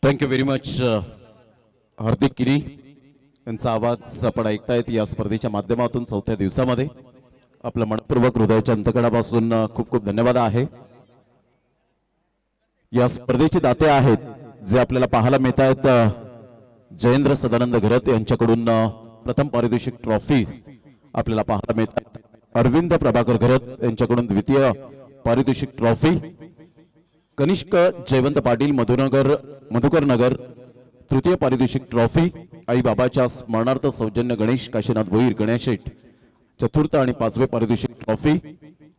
Thank you very much हार्दिक गिरी यांचा आवाज आपण ऐकतायत या स्पर्धेच्या माध्यमातून चौथ्या दिवसामध्ये आपलं मनपूर्वक हृदयाच्या अंतकणापासून खूप खूप धन्यवाद आहे। या स्पर्धेचे दाते आहेत जे आपल्याला पाहायला मिळत आहेत जयेंद्र सदानंद घरत यांच्याकडून प्रथम पारितोषिक ट्रॉफी आपल्याला पाहायला मिळतात। अरविंद प्रभाकर घरत यांच्याकडून द्वितीय पारितोषिक ट्रॉफी, कनिष्क जयवंत पाटील मधुकर नगर तृतीय पारितोषिक ट्रॉफी, आई बाबाच्या स्मरणार्थ सौजन्य गणेश काशीनाथ भोईर गणेशेट चतुर्थ आणि पाचवे पारितोषिक ट्रॉफी,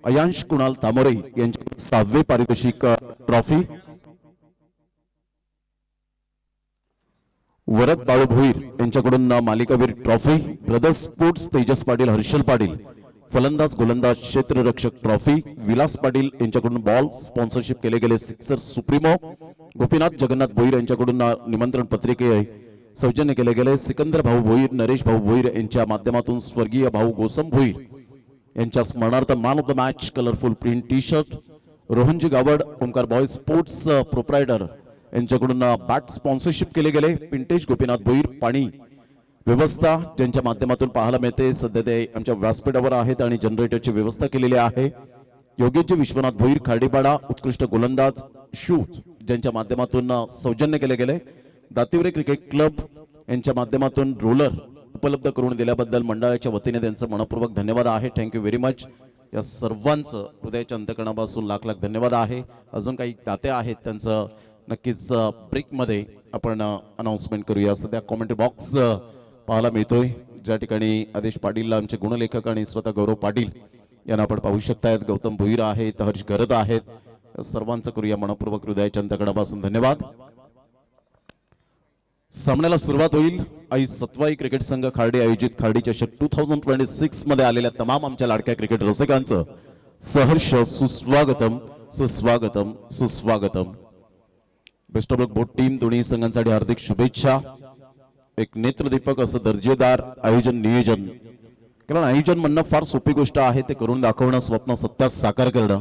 अयांश कुणाल तामोरे यांच्या सहावे पारितोषिक ट्रॉफी, वरद बाळू भोईर यांच्याकडून मालिकावीर trophy, brothers sports Tejas Patil Harshal Patil फलंदाज गोलंदाज क्षेत्ररक्षक ट्रॉफी, विलास पाटील यांच्याकडून बॉल स्पॉन्सरशिप केले गेले सिक्सर सुप्रीमो, गोपीनाथ जगन्नाथ भोईर यांच्याकडून निमंत्रण पत्रिके सौजन्य केले गेले सिकंदर भाऊ भोईर नरेश भाऊ भोईर यांच्या माध्यमातून स्वर्गीय भाऊ गोसम भोईर यांच्या स्मरणार्थ man of the match colourful print T shirt, रोहनजी Gawad Omkar boy sports proprietor यांच्याकडून बॅट स्पॉन्सरशिप केले गेले, पिंटेज गोपीनाथ भोईर पाणी व्यवस्था ज्यांच्या माध्यमातून पाहायला मिळते सध्या ते आमच्या व्यासपीठावर आहेत आणि जनरेटरची व्यवस्था केलेली आहे। योगेशजी विश्वनाथ भोईर खार्डीपाडा उत्कृष्ट गोलंदाज शूज ज्यांच्या माध्यमातून सौजन्य केले गेले, दातिवरे क्रिकेट क्लब यांच्या माध्यमातून रोलर उपलब्ध करून दिल्याबद्दल मंडळाच्या वतीने त्यांचं मनपूर्वक धन्यवाद आहे। Thank you very much. या सर्वांचं हृदयाच्या अंतकणापासून लाख लाख धन्यवाद आहे। अजून काही दाते आहेत त्यांचं नक्कीच ब्रेकमध्ये आपण अनाउन्समेंट करूया। सध्या कॉमेंट्री बॉक्स पाहायला मिळतोय ज्या ठिकाणी आदेश पाटील आमचे गुणलेखक आणि स्वतः गौरव पाटील यांना आपण पाहू शकतायत, गौतम भोईर आहेत, हर्ष घरत आहेत, सर्वांचं करूया मनपूर्वक हृदयाच्या अंतकणापासून धन्यवाद। सामन्याला सुरुवात होईल। आई सत्वाई क्रिकेट संघ खार्डी आयोजित खार्डी चषक 2026 मध्ये आलेल्या तमाम आमच्या लाडक्या क्रिकेट रसिकांचं सहर्ष सुस्वागतम सुस्वागतम सुस्वागतम। Best of luck both team, दोन्ही संघांसाठी हार्दिक शुभेच्छा। एक नेत्रदीपक असं दर्जेदार आयोजन नियोजन, कारण आयोजन म्हणणं फार सोपी गोष्ट आहे, ते करून दाखवणं स्वप्न सत्यात साकार करणं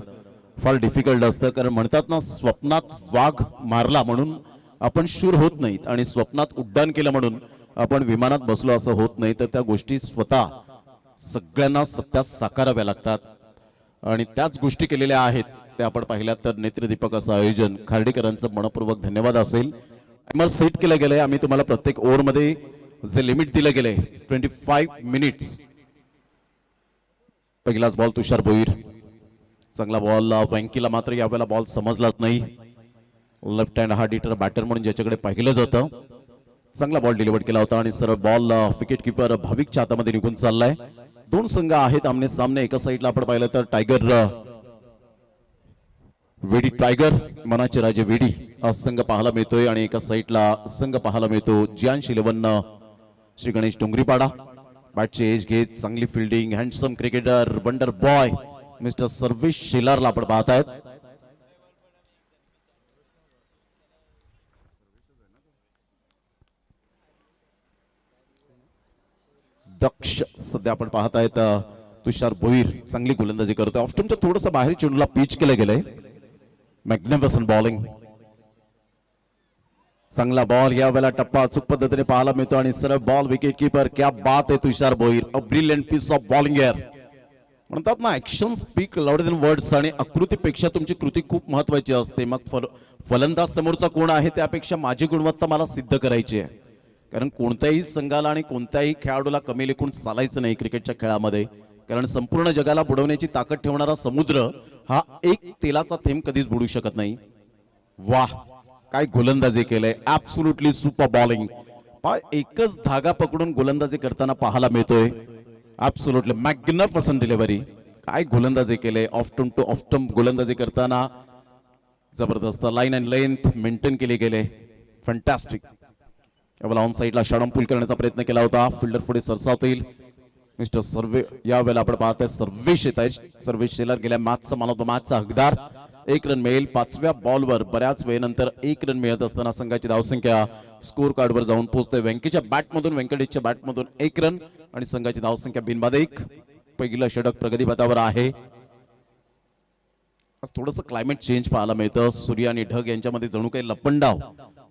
फार डिफिकल्ट असतं। कारण म्हणतात ना, स्वप्नात वाघ मारला म्हणून आपण शूर होत नाहीत आणि स्वप्नात उड्डाण केलं म्हणून आपण विमानात बसलो असं होत नाही, तर त्या गोष्टी स्वतः सगळ्यांना सत्यात साकाराव्या लागतात आणि त्याच गोष्टी केलेल्या आहेत त्या आपण पाहिल्या। तर नेत्रदीपक असं आयोजन खार्डीकरांचं मनपूर्वक धन्यवाद असेल। टायमर सेट केलं गेलंय, आम्ही तुम्हाला प्रत्येक ओव्हर मध्ये जे लिमिट दिलं गेलंय 25 मिनिट्स। पहिलाच बॉल तुषार भोईर, चांगला बॉल वँकीला मात्र यावेळेला बॉल समजलाच नाही। Left hand hard hitter batter म्हणून ज्याच्याकडे पाहिलं जातं, चांगला बॉल डिलिव्हर केला होता आणि सरळ बॉल विकेट किपर भाविकच्या हातामध्ये निघून चाललाय। दोन संघ आहेत आमने सामने, एका साईडला आपण पाहिलं तर टायगर वेडी टायगर मनाचे राजे वेडी हा संघ पाहायला मिळतोय आणि एका साईडला संघ पाहायला मिळतो जियांश 11 श्री गणेश डोंगरीपाडा। बॅटचे एज घेत चांगली fielding, handsome cricketer wonder boy mister Sarvesh शेलारला आपण पाहत आहेत। दक्ष सध्या आपण पाहत आहेत तुषार भोईर चांगली गोलंदाजी करतोय। ऑफ्टनच्या थोडंसं बाहेर चेंडूला पिच केलं गेलंय। मॅग्निफिसंट बॉलिंग, चांगला बॉल यावेळेला टप्पा अचूक पद्धतीने पाहायला मिळतो आणि सरळ बॉल विकेट किपर, क्या बात आहे Tushar Bhoir, a brilliant piece of bowling air. म्हणतात ना, action speak louder than words आणि आकृतीपेक्षा तुमची कृती खूप महत्वाची असते। मग फलंदाज समोरचा कोण आहे त्यापेक्षा माझी गुणवत्ता मला सिद्ध करायची आहे, कारण कोणत्याही संघाला आणि कोणत्याही खेळाडूला कमी लेखून चालायचं नाही क्रिकेटच्या खेळामध्ये, कारण संपूर्ण जगाला बुडवण्याची ताकद ठेवणारा समुद्र हा एक तेलाचा थेंब कधीच बुडू शकत नाही। वाह, काय गोलंदाजी केलंय, ऍब्सोल्युटली सुपर बॉलिंग। एकच धागा पकडून गोलंदाजी करताना पाहायला मिळतोय, ऍब्सोल्युटली मॅग्निफिसंट डिलिव्हरी, काय गोलंदाजी केलंय। ऑफ्टन टू ऑफ्टन गोलंदाजी करताना जबरदस्त लाईन अँड लेंथ मेंटेन केली गेले, फॅन्टॅस्टिक। यावेळेला ऑन साईडला शॉर्ट पुल करण्याचा प्रयत्न केला होता, फिल्डर पुढे सरसावतील मिस्टर सर्वे। यावेळेला आपण पाहतोय सर्वेश येत आहे, सर्वेश शेलर गेल्या मॅचचा मॅन ऑफ द मॅचचा हकदार। 1 रन मिळेल, 5व्या बॉलवर बऱ्याच वेळेनंतर 1 रन मिळत असताना संघाची धावसंख्या स्कोर कार्डवर जाऊन पोहोचते। व्यंकीच्या बॅटमधून व्यंकटेशच्या बॅटमधून 1 रन आणि संघाची धावसंख्या बिनबाद 1। पहिलं षटक प्रगतीपथावर आहे। आज थोडंसं क्लायमेट चेंज पाहायला मिळतं, सूर्य आणि ढग यांच्यामध्ये जणू काही लपंडाव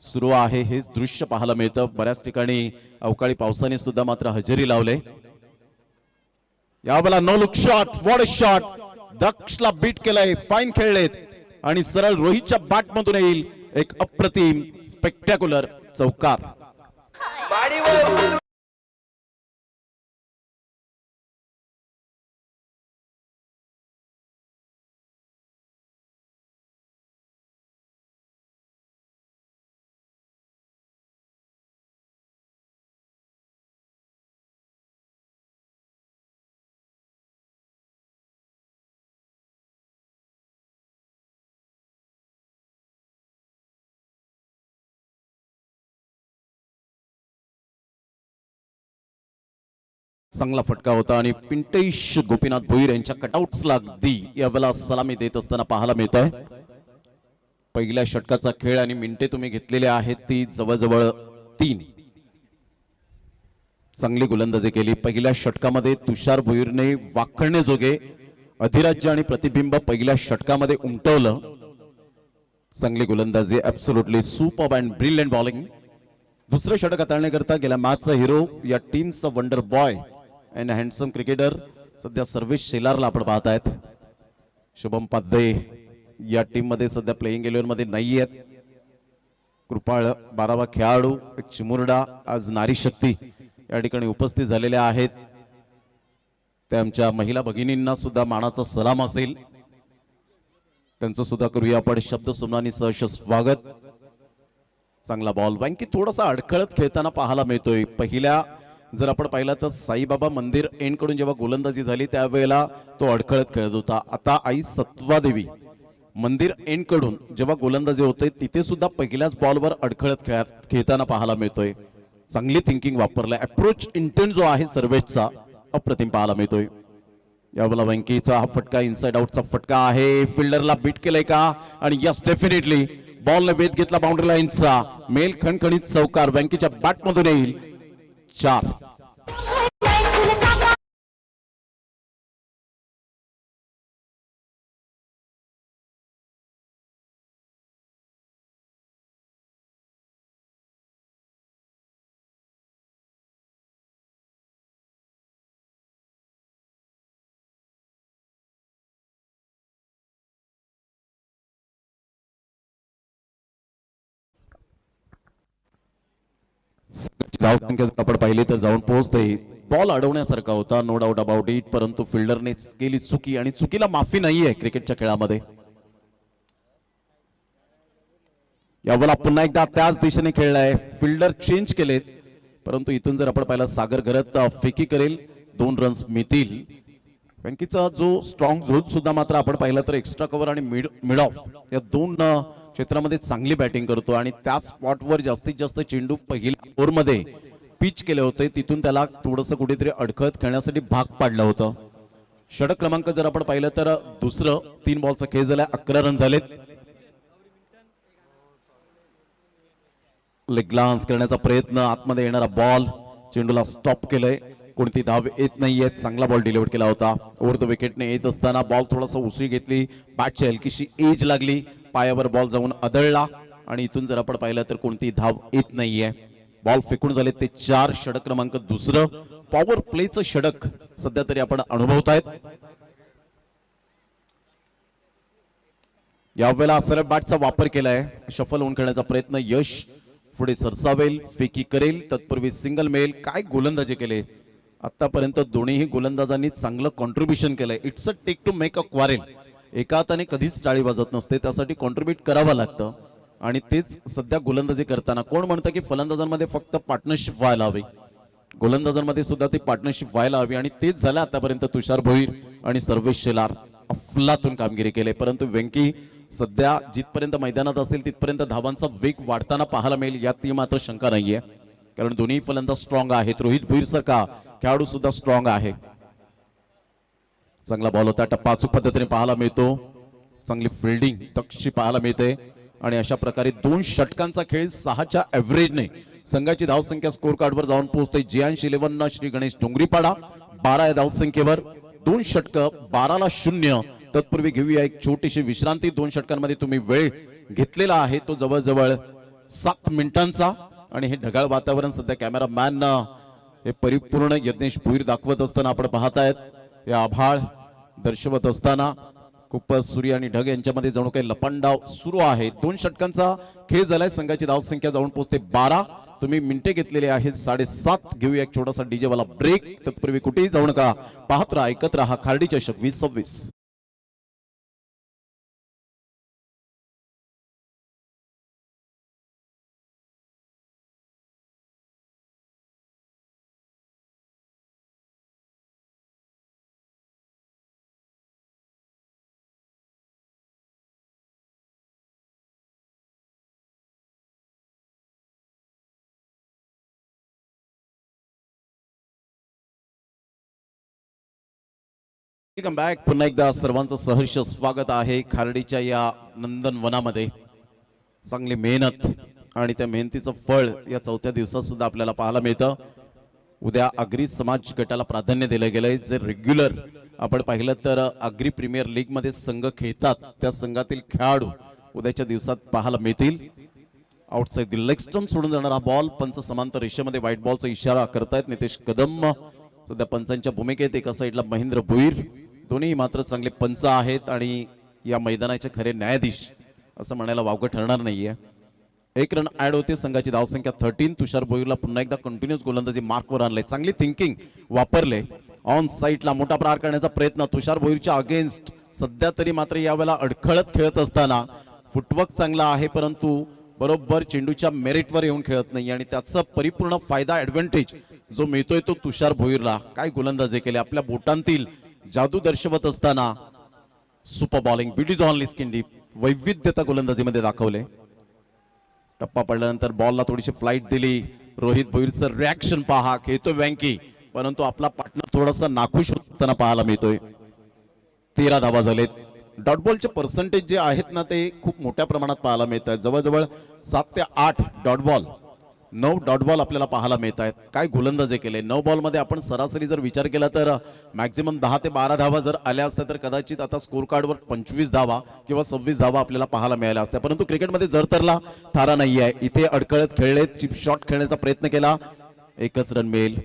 सुरू आहे हेच दृश्य पाहायला मिळतं. बऱ्याच ठिकाणी अवकाळी पावसाने सुद्धा मात्र हजेरी लावले. यावेळेला no look shot, what a shot. दक्षला बीट केलंय, फाईन खेळलेत आणि सरळ रोहितच्या बॅट मधून येईल एक अप्रतिम स्पेक्टॅक्युलर चौकार. चांगला फटका होता आणि पिंटेश गोपीनाथ भोईर यांच्या कटआउट्सला अगदी यावेळेला सलामी देत असताना पाहायला मिळत आहे. पहिल्या षटकाचा खेळ आणि मिनिटे तुम्ही घेतलेले आहेत ती जवळजवळ 3. चांगली गोलंदाजी केली. पहिल्या षटकामध्ये तुषार भोईरने वाखण्याजोगे अधिराज्य आणि प्रतिबिंब पहिल्या षटकामध्ये उमटवलं. चांगली गोलंदाजी, absolutely superb and brilliant bowling. दुसरं षटक हाताळण्याकरता गेल्या मॅचचा हिरो, या टीमचा wonder boy and handsome cricketer सध्या सर्वेश शेलारला आपण पाहत आहेत. शुभम पाध्ये या टीम मध्ये सध्या प्लेइंग 11 मध्ये नाही आहेत. कृपाळ 12वा खेळाडू, एक चिमुरडा आज नारी शक्ती या ठिकाणी उपस्थित झालेल्या आहेत. त्या आमच्या महिला भगिनींना सुद्धा मानाचा सलाम असेल, त्यांचं सुद्धा करूया आपण शब्द सुमनानी सहर्ष स्वागत. चांगला बॉल. वँकी थोडासा अडखळत खेळताना पाहायला मिळतोय. पहिल्या जर आपण पाहिलं तर साईबाबा मंदिर एंड कडून जेव्हा गोलंदाजी झाली त्यावेळेला तो अडखळत खेळत होता. आता आई सत्वादेवी मंदिर एंड कडून जेव्हा गोलंदाजी होते तिथे सुद्धा पहिल्याच बॉलवर अडखळत खेळताना पाहायला मिळतोय. चांगली थिंकिंग वापरलाय. अप्रोच इंटेंट जो आहे सर्वेशचा अप्रतिम पाहायला मिळतोय. यावेळेला वँकीचा हा फटका इनसाइड आउटचा फटका आहे. फिल्डरला बीट केलंय का? आणि यस, डेफिनेटली बॉलने वेध घेतला बाउंड्री लाईनचा. मेल खणखणीत चौकार वँकीच्या बॅट मधून येईल. 4. धावसंख्या आपण पाहिली तर जाऊन पोहोचते. बॉल अडवण्यासारखा होता, नो डाऊट अबाउट इट, परंतु फिल्डरने केली चुकी आणि चुकीला माफी नाहीये क्रिकेटच्या खेळामध्ये. यावेळेला पुन्हा एकदा त्याच दिशेने खेळलाय. फिल्डर चेंज केलेत, परंतु इथून जर आपण पाहिलं सागर घरत फेकी करेल, 2 रन्स मिळतील. वँकीचा जो स्ट्रॉंग झोन सुद्धा मात्र आपण पाहिलं तर एक्स्ट्रा कव्हर आणि मिड ऑफ या 2 क्षेत्रामध्ये चांगली बॅटिंग करतो आणि त्या स्पॉटवर जास्तीत जास्त चेंडू पहिल्या ओव्हरमध्ये पिच केले होते. तिथून त्याला थोडंसं कुठेतरी अडखळत खेळण्यासाठी भाग पाडलं होतं. षटक क्रमांक जर आपण पाहिलं तर दुसरं 3 बॉलचा खेळ झालाय. 11 रन झालेत. लेग ग्लान्स करण्याचा प्रयत्न, आतमध्ये येणारा बॉल, चेंडूला स्टॉप केलंय. कोणती धाव येत नाहीये. चांगला बॉल डिलिव्हर केला होता. ओव्हर द विकेटने येत असताना बॉल थोडासा उसळी घेतली, बॅटची हलकीशी एज लागली, पायावर बॉल जाऊन आदळला आणि इथून जर आपण पाहिलं तर कोणती धाव येत नाहीये. बॉल फेकून झाले ते 4. षटक क्रमांक दुसरं. पॉवर प्लेचं षटक सध्या तरी आपण अनुभवतायत. यावेळेला सरळ बॅटचा वापर केलाय. शफल होऊन खेळण्याचा प्रयत्न. यश पुढे सरसावेल, फेकी करेल, तत्पूर्वी सिंगल मेल. काय गोलंदाजी केले आतापर्यंत दोन्हीही गोलंदाजांनी चांगलं कॉन्ट्रीब्युशन केलंय. It's a take to make a quarrel. एका हाताने कधीच टाळी वाजत नसते, त्यासाठी कॉन्ट्रीब्यूट करावं लागतं आणि तेच सध्या गोलंदाजी करताना. कोण म्हणतं की फलंदाजांमध्ये फक्त पार्टनरशिप व्हायला हवी, गोलंदाजांमध्ये सुद्धा ती पार्टनरशिप व्हायला हवी आणि तेच झालं आतापर्यंत. तुषार भोईर आणि सर्वेश शेलार अफलातून कामगिरी केली, परंतु वेंकी सध्या जिथपर्यंत मैदानात असेल तिथपर्यंत धावांचा वेग वाढताना पाहायला मिळेल यात ती मात्र शंका नाहीये, कारण दोन्ही फलंदाज स्ट्रॉंग आहेत. रोहित भोईर सारखा खेळाडू सुद्धा स्ट्रॉंग आहे. चांगला बॉल होता, टप्पा अचूक पद्धतीने पाहायला मिळतो. चांगली फिल्डिंग तक्षी पाहायला मिळते आणि अशा प्रकारे 2 षटकांचा खेळ 6च्या एव्हरेजने संघाची धावसंख्या स्कोर कार्डवर जाऊन पोहोचते. जियांश 11 श्री गणेश डोंगरीपाडा 12 या धावसंख्येवर. 2 षटक 12ला 0. तत्पूर्वी घेऊया एक छोटीशी विश्रांती. 2 षटकांमध्ये तुम्ही वेळ घेतलेला आहे तो जवळजवळ 7 मिनिटांचा आणि हे ढगाळ वातावरण सध्या कॅमेरामॅन हे परिपूर्ण यज्ञेश भुईर दाखवत असताना आपण पाहतायत. हे आभाळ दर्शवत असताना खूप सूर्य आणि ढग यांच्यामध्ये जणू काही लपंडाव सुरू आहे. 2 षटकांचा खेळ झालाय. संघाची धावसंख्या जाऊन पोहोचते 12. तुम्ही मिनिटे घेतलेले आहेत 7.5. घेऊया एक छोटासा डीजे वाला ब्रेक. तत्पूर्वी कुठेही जाऊ नका, पाहत राहा, ऐकत राहा खार्डी चषक 2026. Welcome back. पुन्हा एकदा सर्वांचं सहर्ष स्वागत आहे खार्डीच्या या नंदन वनामध्ये. चांगली मेहनत आणि त्या मेहनतीचं फळ या 4थ्या दिवसात सुद्धा आपल्याला पाहायला मिळतं. उद्या आगरी समाज गटाला प्राधान्य दिलं गेलंय. जे रेग्युलर आपण पाहिलं तर आगरी प्रीमियर लीग मध्ये संघ खेळतात त्या संघातील खेळाडू उद्याच्या दिवसात पाहायला मिळतील. आउटसाइड लेग स्टंप सोडून जाणारा बॉल पंच समांतर रेषेमध्ये व्हाईट बॉलचा इशारा करतायत नितेश कदम. सध्या पंचांच्या भूमिकेत एका साईडला महेंद्र भुईर. दोन्ही मात्र चांगले पंच आहेत आणि या मैदानाचे खरे न्यायाधीश असं म्हणायला वावगं ठरणार नाहीये. 1 रन ऍड होते. संघाची धावसंख्या 13. तुषार भोईरला पुन्हा एकदा कंटिन्यूस गोलंदाजी मार्कवर आणले. चांगली थिंकिंग वापरले. ऑन साईडला मोठा प्रहार करण्याचा प्रयत्न तुषार भोईरच्या अगेन्स्ट. सध्या तरी मात्र यावेळेला अडखळत खेळत असताना फुटवर्क चांगला आहे परंतु बरोबर चेंडूच्या मेरिटवर येऊन खेळत नाही आणि त्याचा परिपूर्ण फायदा ऍडव्हान्टेज जो मिळतोय तो तुषार भोईरला. काय गोलंदाजी केले, आपल्या बोटांतील जादू दर्शवत असताना सुपर बॉलिंग. बीडी जॉन लिस्किंडी वैविध्यता गोलंदाजीमध्ये दाखवले. टप्पा पडल्यानंतर बॉलला थोडीशी फ्लाइट दिली. रोहित भोईरचं रिॲक्शन पहा. खेळतोय वँकी परंतु आपला पार्टनर थोडासा नाखुश होताना पाहायला मिळतोय. 13 धावा झालेत. डॉट बॉलचे पर्सेंटेज जे आहेत ना ते खूप मोठ्या प्रमाणात पाहायला मिळत आहेत. जवळजवळ 7 ते 8 डॉट बॉल, 9 डॉट बॉल आपल्याला पाहायला मिळत आहेत. काय गोलंदाजी केले. 9 बॉल मध्ये आपण सरासरी जर विचार केला तर मॅक्झिमम 10 ते 12 धावा जर आल्या असत्या तर कदाचित आता स्कोर कार्डवर 25 धावा किंवा 26 धावा आपल्याला पाहायला मिळाल्या असत्या. परंतु क्रिकेटमध्ये जरतरला थारा नाही आहे. इथे अडकळत खेळले, चिप शॉट खेळण्याचा प्रयत्न केला. 1च रन मिळेल.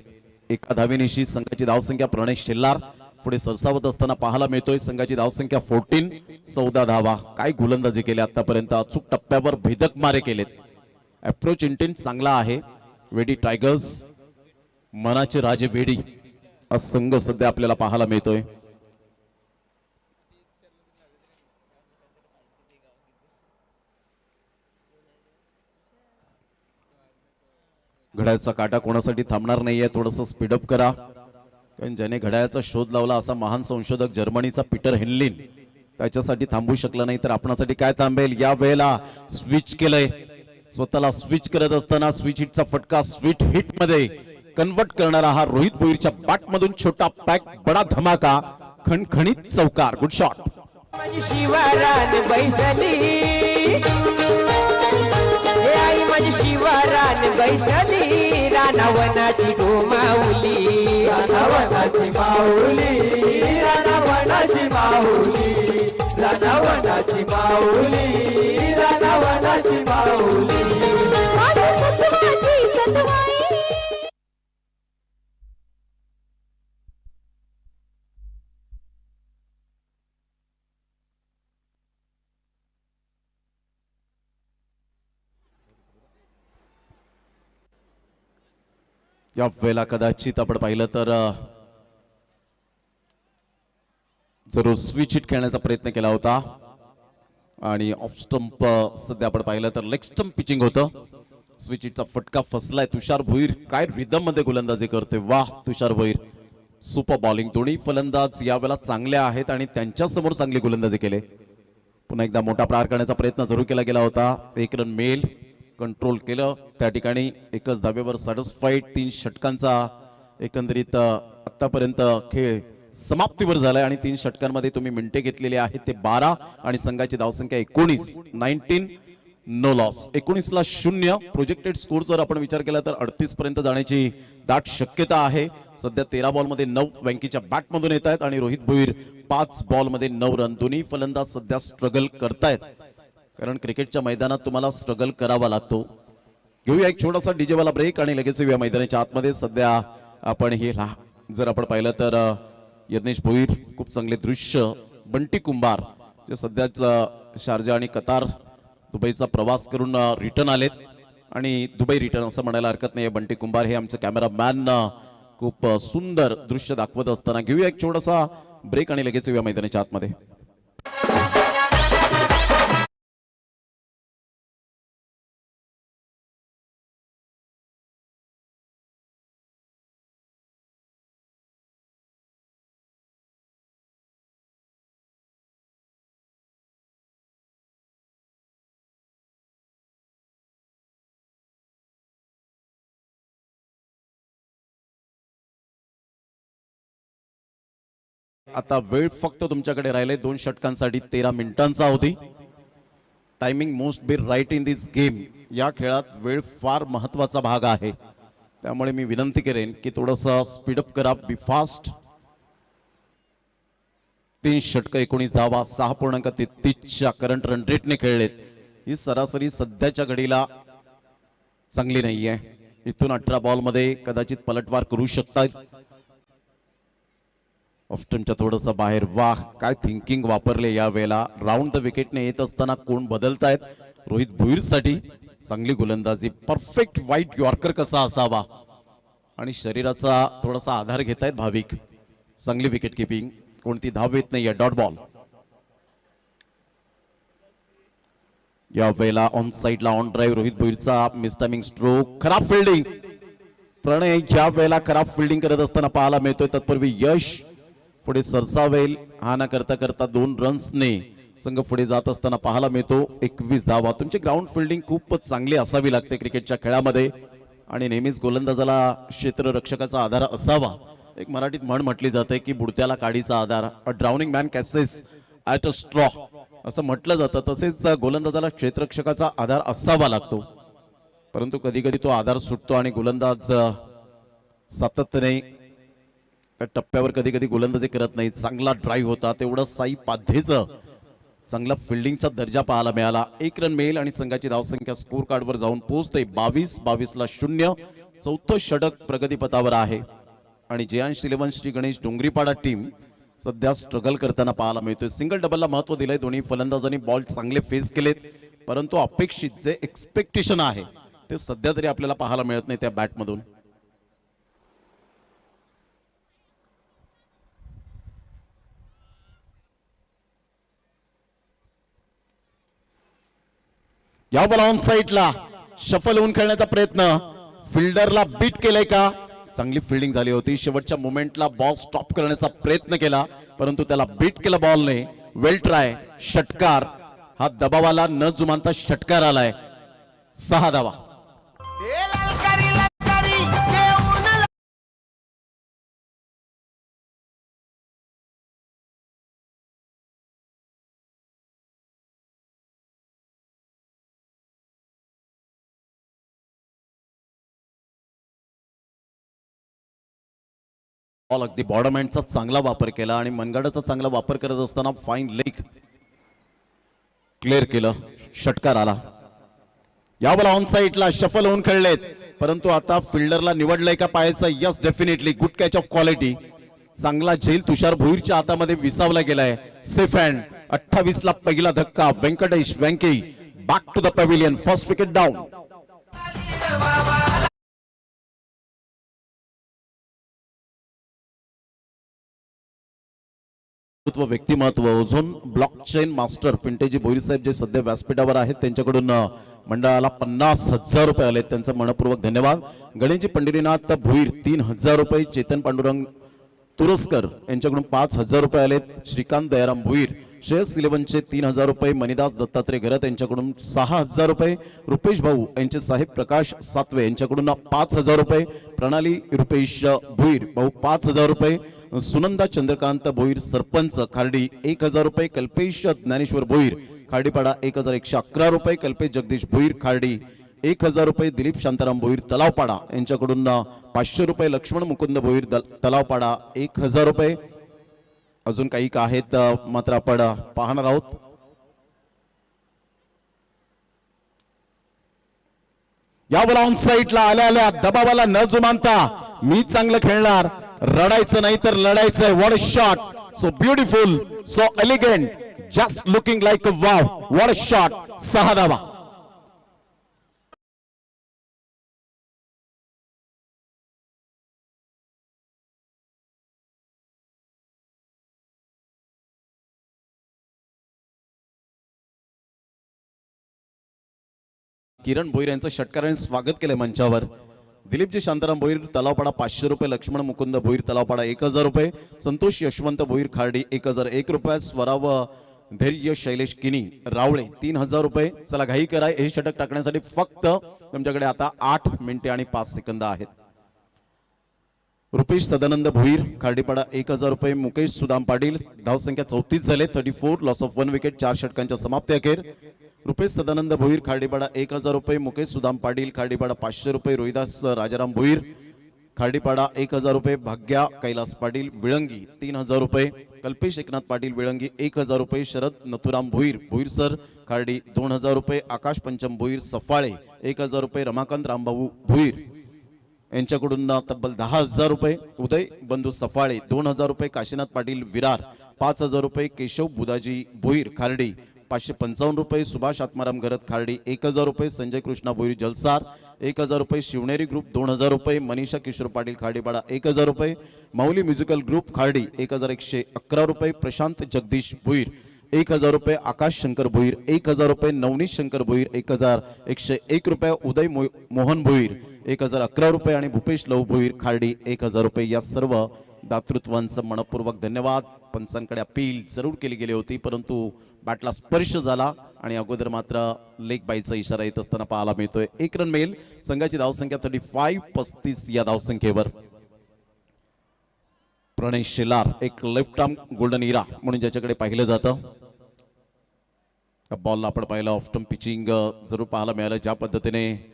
1 धावेनिशी संघाची धावसंख्या प्रणय शेल्लार पुढे सरसावत असताना पाहायला मिळतोय. संघाची धावसंख्या 14. 14 धावा. काय गोलंदाजी केली आतापर्यंत. अचूक टप्प्यावर भेदक मारे केलेत. अप्रोच इंटेंट चांगला आहे. वेडी टायगर्स, मनाचे राजे वेडी हा संघ सध्या आपल्याला पाहायला मिळतोय. घड्याळाचा काटा कोणासाठी थांबणार नाहीये. थोडंसं स्पीडअप करा कारण ज्याने घड्याळाचा शोध लावला असा महान संशोधक जर्मनीचा पीटर हेनलिन त्याच्यासाठी थांबू शकला नाही तर आपणासाठी काय थांबेल. या वेळेला स्विच केलंय. स्वतःला स्विच करत असताना स्विच हिटचा फटका स्वीट हिट मध्ये कन्वर्ट करणारा हा रोहित भोईरच्या बॅट मधून छोटा पॅक बडा धमाका खणखणीत चौकार. Good shot. शिवारान बैसली आई माझी शिवारान बैसली रानावनाची गोमाऊली रानावनाची माऊली रानावनाची माऊली रानावनाची माऊली रानावनाची माऊली या वेळेला कदाचित आपण पाहिलं तर जरूर स्विच हिट खेळण्याचा प्रयत्न केला होता आणि ऑफ स्टंप सध्या आपण पाहिलं तर लेग स्टंप पिचिंग होतं. स्विच हिटचा फटका फसलाय. तुषार भोईर काय रिदम मध्ये गोलंदाजी करते. वाह तुषार भोईर. Super bowling. दोन्ही फलंदाज यावेळेला चांगले आहेत आणि त्यांच्या समोर चांगली गोलंदाजी केले. पुन्हा एकदा मोठा प्रहार करण्याचा प्रयत्न जरूर केला गेला होता. 1 रन मेल कंट्रोल केलं त्या ठिकाणी. 1च धावेवर सॅटिस्फाईड. 3 षटकांचा एकंदरीत आतापर्यंत खेळ समाप्तीवर झालाय आणि 3 षटकांमध्ये तुम्ही मिनिटे घेतलेली आहेत ते 12 आणि संघाची धावसंख्या 19. 19 नो लॉस. 19ला 0. प्रोजेक्टेड स्कोर जर आपण विचार केला तर 38 पर्यंत जाण्याची दाट शक्यता आहे. सध्या 13 बॉलमध्ये 9 वँकीच्या बॅटमधून येत आहेत आणि रोहित भोईर 5 बॉलमध्ये 9 रन. दोन्ही फलंदाज सध्या स्ट्रगल करतायत. कारण क्रिकेटच्या मैदानात तुम्हाला स्ट्रगल करावा लागतो. घेऊया एक छोटासा डीजे वाला ब्रेक आणि लगेच येऊया मैदानाच्या आतमध्ये. सध्या आपण जर आपण पाहिलं तर यज्ञेश भोईर खूप चांगले दृश्य, बंटी कुंभार जे सध्याच शारजा आणि कतार दुबईचा प्रवास करून रिटर्न आलेत आणि दुबई रिटर्न असं म्हणायला हरकत नाही. बंटी कुंभार हे आमचे कॅमेरामॅन खूप सुंदर दृश्य दाखवत असताना. घेऊया एक छोटासा ब्रेक आणि लगेच येऊया मैदानाच्या आतमध्ये. आता वेळ फक्त तुमच्याकडे राहिले 2 षटकांसाठी 13 मिनिटांचा होती. Timing must be right in this game. या खेळात वेळ फार महत्वाचा भाग आहे, त्यामुळे मी विनंती करेन की थोडंसं स्पीडअप करा, बी फास्ट. 3 षटक 19 धावा 6.33च्या करंट रन रेटने खेळलेत. ही सरासरी सध्याच्या घडीला चांगली नाहीये. इथून 18 बॉलमध्ये कदाचित पलटवार करू शकतात. ऑफ्टनच्या थोडंसं बाहेर. वाह, काय थिंकिंग वापरले या वेळेला. राऊंड द विकेटने येत असताना कोण बदलतायत. रोहित भोईरसाठी चांगली गोलंदाजी, परफेक्ट व्हाईट यॉर्कर कसा असावा आणि शरीराचा थोडासा आधार घेतायत भाविक. चांगली विकेट किपिंग, कोणती धाव येत नाही. Dot ball. या वेळेला ऑन साइडला ऑन ड्राईव्ह रोहित भोईरचा मिस टायमिंग स्ट्रोक. खराब फिल्डिंग. प्रणय या वेळेला खराब फिल्डिंग करत असताना पाहायला मिळतोय. तत्पूर्वी यश पुढे सरसावेल. हा ना करता करता 2 रन्सने संघ पुढे जात असताना पाहायला मिळतो. 21 धावा. तुमची ग्राउंड फिल्डिंग खूपच चांगली असावी लागते क्रिकेटच्या खेळामध्ये आणि नेहमीच गोलंदाजाला क्षेत्ररक्षकाचा आधार असावा. एक मराठीत म्हण म्हटली जाते की बुडत्याला काडीचा आधार. A drowning man catches at a straw असं म्हटलं जातं. तसेच गोलंदाजाला क्षेत्ररक्षकाचा आधार असावा लागतो, परंतु कधी कधी तो आधार सुटतो आणि गोलंदाज सातत्याने त्या टप्प्यावर कधी कधी गोलंदाजी करत नाही. चांगला ड्राईव्ह होता, तेवढं साई पाध्येचं चांगला फिल्डिंगचा दर्जा पाहायला मिळाला. 1 रन मिळेल आणि संघाची धावसंख्या स्कोर कार्डवर जाऊन पोहोचते 22-22ला 0. चौथं षटक प्रगतीपथावर आहे आणि जयांश इलेव्हन श्री गणेश डोंगरीपाडा टीम सध्या स्ट्रगल करताना पाहायला मिळतोय. सिंगल डबलला महत्व दिलंय. दोन्ही फलंदाजांनी बॉल चांगले फेस केलेत, परंतु अपेक्षित जे एक्सपेक्टेशन आहे ते सध्या तरी आपल्याला पाहायला मिळत नाही त्या बॅटमधून. या बॉल ऑन साइडला शफल होऊन खेळण्याचा प्रयत्न. फिल्डरला बीट केलंय का? चांगली फिल्डिंग झाली होती. शेवटच्या मोमेंटला बॉल स्टॉप करण्याचा प्रयत्न केला, परंतु त्याला बीट केला बॉलने. वेल ट्राय. षटकार. हा दबावाला न जुमानता षटकार आलाय. 6 धावा. बॉल अगदी बॉर्डर हँडचा चांगला वापर केला आणि मनगडाचा चांगला वापर करत असताना फाईन लेग क्लिअर केलं. षटकार आला. या बॉल ऑन साइडला शफल होऊन खेळलेत, परंतु आता फिल्डरला निवडलंय का पाहायचं. Yes, definitely good catch of quality. चांगला झेल तुषार भोईरच्या हातामध्ये विसावला गेलाय. Safe hand. 28ला पहिला धक्का. Venkatesh Venky back to the pavilion. First wicket down. व्यक्तिमत्व ओझोन ब्लॉकचेन मास्टर पिंटेजी भोईर साहेब जे सध्या व्यासपीठावर आहेत, त्यांच्याकडून मंडळाला 50,000 रुपये आले. त्यांचं मनपूर्वक धन्यवाद. गणेशजी पंढरीनाथ भोईर 3,000 रुपये. चेतन पांडुरंग तुरस्कर यांच्याकडून 5,000 रुपये आलेत. श्रीकांत दयाराम भोईर श्रेयस इलेव्हनचे 3,000 रुपये. मणिदास दत्तात्रय घरत यांच्याकडून 6,000 रुपये. रुपेश भाऊ यांचे साहेब प्रकाश सातवे यांच्याकडून 5,000 रुपये. प्रणाली रुपेश भोईर भाऊ 5,000 रुपये. सुनंदा चंद्रकांत भोईर सरपंच खार्डी 1,000 रुपये. कल्पेश ज्ञानेश्वर भोईर खार्डीपाडा 1,111 रुपये. कल्पेश जगदीश भोईर खार्डी 1,000 रुपये. दिलीप शांताराम भोईर तलावपाडा यांच्याकडून 500 रुपये. लक्ष्मण मुकुंद भोईर तलावपाडा 1,000 रुपये. अजून काही आहेत मात्र आपण पाहणार आहोत. यावर ऑन साईडला आल्या आल्या दबावाला न जुमानता मी चांगलं खेळणार, रडायचं नाही तर लढायचंय. What a shot, so beautiful, so elegant, just looking like a wow. What a shot. 6 धावा. किरण भोईर यांचं षटकाराने स्वागत केलं मंचावर. दिलीपजी शांताराम भोईर तलावपाडा 500 रुपये, लक्ष्मण मुकुंद भोईर तलावपाडा 1000 रुपये, संतोष यशवंत भोईर खार्डी 1001 रुपये, स्वराव धैर्य शैलेश किनी रावळे 3000 रुपये. चला घाई करा, हे षटक टाकण्यासाठी फक्त तुमच्याकडे आता 8 मिनिटे आणि 5 सेकंद आहेत. रुपेश सदानंद भोईर खार्डीपाडा 1000 रुपये, मुकेश सुदाम पाटील धावसंख्या 34 झाले, 34, लॉस ऑफ 1 विकेट, 4 षटकांच्या समाप्ती अखेर. रुपेश सदानंद भोईर खार्डीपाडा 1000 रुपये, मुकेश सुदाम पाटील खार्डीपाडा 500 रुपये, रोहिदास राजाराम भोईर खार्डीपाडा 1000 रुपये, भाग्या कैलास पाटील विळंगी 3000 रुपये, कल्पेश एकनाथ पाटील विळंगी 1000 रुपये, शरद नथुराम भोईर भोईरसर खार्डी 2000 रुपये, आकाश पंचम भोईर सफाळे 1000 रुपये, रमाकांत रामभाऊ भोईर यांच्याकडून तब्बल 10,000 रुपये, उदय बंधू सफाळे 2000 रुपये, काशीनाथ पाटील विरार 5000 रुपये, केशव बुदाजी भोईर खार्डी 555 रुपये, सुभाष आत्माराम गरत खार्डी 1000 रुपये, संजय कृष्णा भोईर जलसार 1000 रुपये, शिवनेरी ग्रुप 2000 रुपये, मनीषा किशोर पाटील खार्डीपाडा 1000 रुपये, माऊली म्युझिकल ग्रुप खार्डी 1111 रुपये, प्रशांत जगदीश भोईर 1000 रुपये, आकाश शंकर भोईर 1000 रुपये, नवनीत शंकर भोईर 1101 रुपये, उदय मोहन भोईर 1011 रुपये आणि भूपेश लव भोईर खार्डी 1000 रुपये. या सर्व दातृत्वांचं मनपूर्वक धन्यवाद. पंचांकडे अपील जरूर केली गेली होती, परंतु बॅटला स्पर्श झाला आणि अगोदर मात्र लेग बाईचा इशारा येत असताना पाहायला मिळतोय. 1 रन मिळेल. संघाची धावसंख्या 35 या धावसंख्येवर. प्रणय शेलार एक लेफ्ट आर्म गोल्डन इरा म्हणून ज्याच्याकडे पाहिलं जातं. बॉलला आपण पाहिलं ऑफ स्टंप पिचिंग जरूर पाहायला मिळालं. ज्या पद्धतीने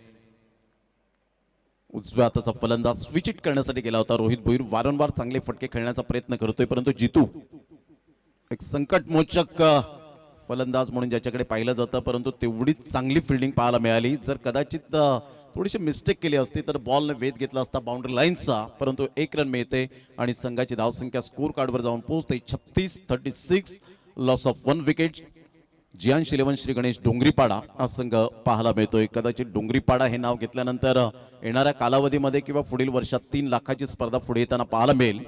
उजव्या हाताचा फलंदाज स्विच इट करण्यासाठी गेला होता. रोहित भोईर वारंवार चांगले फटके खेळण्याचा प्रयत्न करतोय, परंतु जितू एक संकटमोचक फलंदाज म्हणून ज्याच्याकडे पाहिलं जातं, परंतु तेवढीच चांगली फिल्डिंग पाहायला मिळाली. जर कदाचित थोडीशी मिस्टेक केली असती तर बॉलने वेध घेतला असता बाउंड्री लाईनचा, परंतु 1 रन मिळते आणि संघाची धावसंख्या स्कोर कार्डवर जाऊन पोहोचते 36-36, loss of 1 wicket. Jiyansh 11 Shri Ganesh Dongripada हा संघ पाहायला मिळतोय. कदाचित डोंगरीपाडा हे नाव घेतल्यानंतर येणाऱ्या कालावधीमध्ये किंवा पुढील वर्षात 3 लाखाची स्पर्धा पुढे येताना पाहायला मिळेल,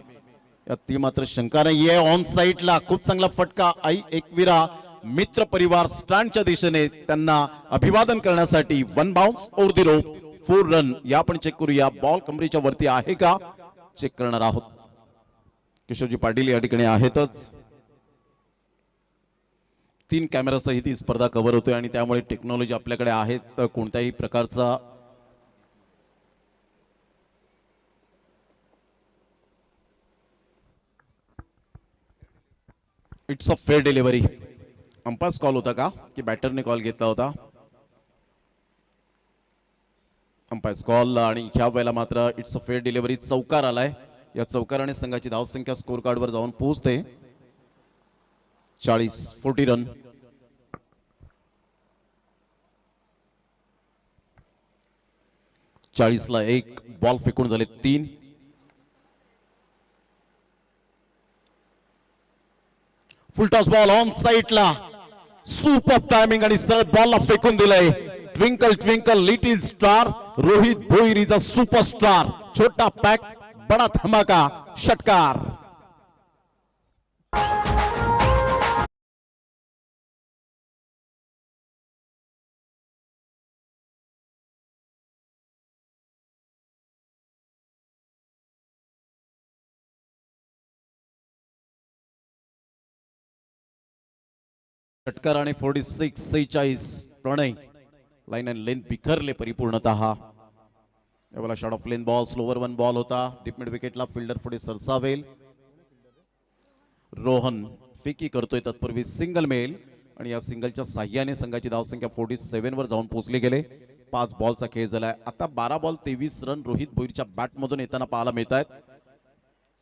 यात ती मात्र शंका नाहीये. ऑन साईडला खूप चांगला फटका. आई एकविरा मित्र परिवार स्टँडच्या दिशेने त्यांना अभिवादन करण्यासाठी 1 bounce over the rope 4 run. या आपण चेक करूया. बॉल कमरेच्या वरती आहे का चेक करणार आहोत. किशोरजी पाटील या ठिकाणी आहेतच. 3 कॅमेरासहित ही स्पर्धा कव्हर होते आणि त्यामुळे टेक्नॉलॉजी आपल्याकडे आहे. तर कोणत्याही प्रकारचा it's a fair delivery. Umpires call होता का की बॅटरने कॉल घेतला होता? Umpires call. आणि ह्या वेळेला मात्र इट्स अ फेअर डिलिव्हरी. चौकार आलाय. या चौकाराने संघाची धावसंख्या स्कोर कार्डवर जाऊन पोहोचते 40 रन. ला 1 बॉल फेकून झाले 3. फुलटॉस बॉल ऑन साईडला. सुपर टायमिंग आणि सरळ बॉलला फेकून दिलंय. Twinkle twinkle little star. Rohit Bhoir is a superstar. छोटा पॅक बडा धमाका. षटकार. षटकार आणि 46 प्रणय लाईन अँड लेंथ बिखरले परिपूर्णतः. यावेळेला shot of lane ball. Slower 1 ball होता. डीप मिड विकेटला फिल्डर पुढे सरसावेल. रोहन फेकी करतोय. तत्पूर्वी सिंगल मेल आणि या सिंगलच्या साह्याने संघाची धावसंख्या 47 वर जाऊन पोहोचली गेले. 5 बॉलचा खेळ झालाय. आता 12 बॉल 23 रन रोहित भोईरच्या बॅटमधून येताना पाहायला मिळत आहेत.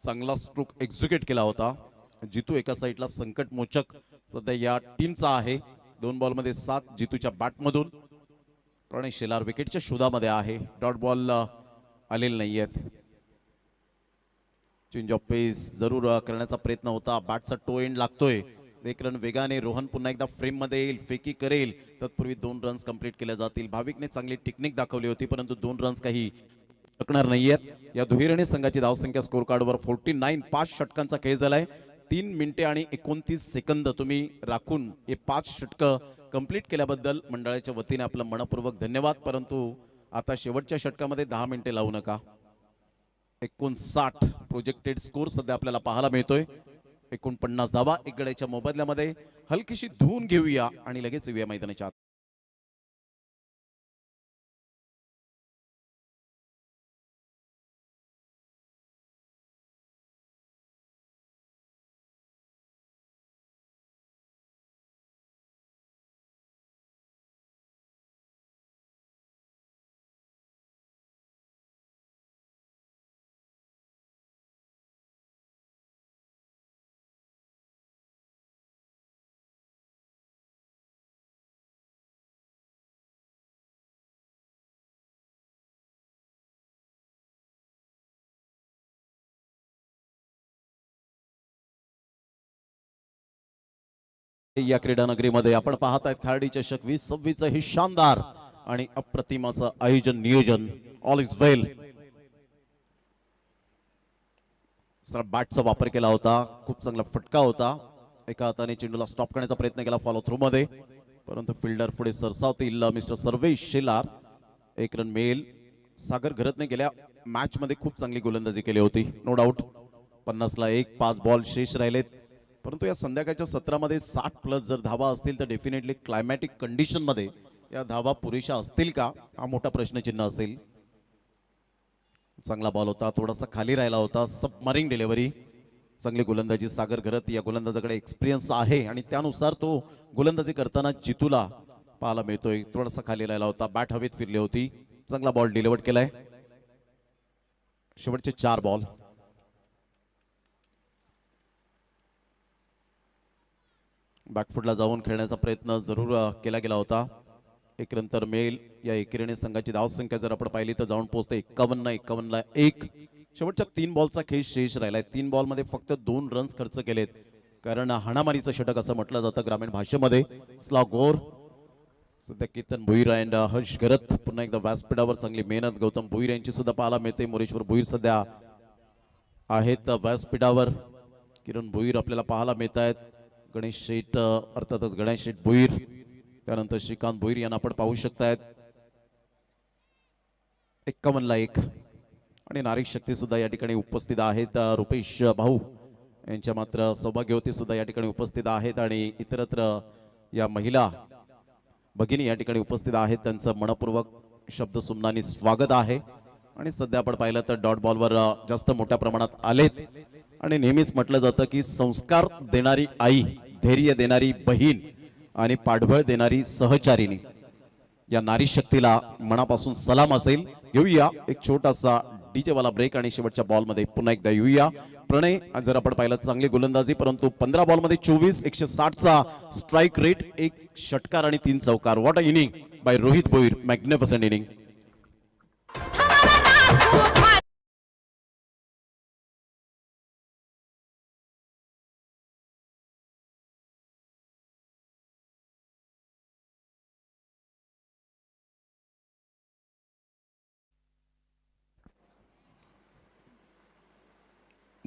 चांगला स्ट्रोक एक्झिक्यूट केला होता. जितू एका साईडला संकटमोचक सध्या या टीमचा आहे. 2 बॉलमध्ये 7 जितूच्या बॅटमधून. प्रणय शेलार विकेटच्या शोधामध्ये आहे. डॉट बॉल आलेले नाही आहेत. चेंज ऑफ पेस जरूर करण्याचा प्रयत्न होता. बॅटचा टो एंड लागतोय. एक रन वेगाने. रोहन पुन्हा एकदा फ्रेम मध्ये येईल, फेकी करेल. तत्पूर्वी 2 रन्स कंप्लीट केल्या जातील. भाविकने चांगली टेक्निक दाखवली होती, परंतु 2 रन्स काही शकणार नाहीयेत. या दुहेरीने संघाची धावसंख्या स्कोर कार्डवर 49. 5 षटकांचा खेळ झालाय. 3 मिनिटे आणि 29 सेकंद तुम्ही राखून हे 5 षटकं कंप्लीट केल्याबद्दल मंडळाच्या वतीने आपलं मनपूर्वक धन्यवाद. परंतु आता शेवटच्या षटकामध्ये 10 मिनिटे लावू नका. 59 प्रोजेक्टेड स्कोर सध्या आपल्याला पाहायला मिळतोय. 49 धावा. एक गड्याच्या मोबदल्यामध्ये हलकीशी धुवून घेऊया आणि लगेच येऊया मैदानाच्या आत. या क्रीडा नगरीमध्ये आपण पाहत आहेत खार्डी चषक 2026 हे शानदार आणि अप्रतिम असं आयोजन नियोजन. All is well. सर बॅटचा वापर केला होता. खूप चांगला फटका होता. एका हाताने चेंडूला स्टॉप करण्याचा प्रयत्न केला फॉलो थ्रू मध्ये, परंतु फिल्डर पुढे सरसावतील. मिस्टर सर्वेश शेलार. 1 रन मिळेल. सागर घरतने गेल्या मॅच मध्ये खूप चांगली गोलंदाजी केली होती, नो डाऊट. 50 ला 1. 5 बॉल शेष राहिलेत. परंतु या संध्याकाळच्या सत्रामध्ये 60+ जर धावा असतील तर डेफिनेटली क्लायमॅटिक कंडिशन मध्ये या धावा पुरेशा असतील का, हा मोठा प्रश्नचिन्ह असेल. चांगला बॉल होता. थोडासा खाली राहिला होता. सबमरिंग डिलिव्हरी. चांगली गोलंदाजी. सागर घरत या गोलंदाजाकडे एक्सपिरियन्स आहे आणि त्यानुसार तो गोलंदाजी करताना जितूला पाहायला मिळतोय. थोडासा खाली राहिला होता. बॅट हवेत फिरली होती. चांगला बॉल डिलिव्हर केलाय. शेवटचे 4 बॉल. बॅकफुटला जाऊन खेळण्याचा प्रयत्न जरूर केला गेला होता. 1 रन तर मिळेल. या एकेरीने संघाची धावसंख्या जर आपण पाहिली तर जाऊन पोहोचते 51 ला 1. शेवटच्या 3 बॉलचा खेळ शेष राहिलाय. 3 बॉलमध्ये फक्त 2 रन्स खर्च केलेत, कारण हाणामारीचं षटक असं म्हटलं जातं ग्रामीण भाषेमध्ये. स्लॉगोर. सध्या केतन भुईर अँड हर्ष घरत पुन्हा एकदा व्यासपीठावर चांगली मेहनत. गौतम भुईर यांची सुद्धा पाहायला मिळते. मोरेश्वर भुईर सध्या आहेत व्यासपीठावर. किरण भुईर आपल्याला पाहायला मिळत आहेत. गणेश शेठ अर्थातच गणेश शेठ भुईर, त्यानंतर श्रीकांत भुईर यांना आपण पाहू शकतायत. 51 ला 1. आणि नारी शक्ती सुद्धा या ठिकाणी उपस्थित आहेत. रुपेश भाऊ यांच्या मात्र सौभाग्यवती सुद्धा या ठिकाणी उपस्थित आहेत आणि इतरत्र या महिला भगिनी या ठिकाणी उपस्थित आहेत. त्यांचं मनपूर्वक शब्द सुमनानी स्वागत आहे. आणि सध्या आपण पाहिलं तर डॉट बॉलवर जास्त मोठ्या प्रमाणात आलेत. आणि नेहमीच म्हटलं जातं की संस्कार देणारी आई, धैर्य देणारी बहीण आणि पाठबळ देणारी सहचारिणी, या नारी शक्तीला मनापासून सलाम असेल. घेऊया एक छोटासा डीजे वाला ब्रेक आणि शेवटच्या बॉलमध्ये पुन्हा एकदा येऊया. प्रणय जर आपण पाहिलं चांगली गोलंदाजी, परंतु 15 बॉलमध्ये 24. 160चा स्ट्राईक रेट. 1 षटकार आणि 3 चौकार. What a inning by Rohit Bhoir. Magnificent inning.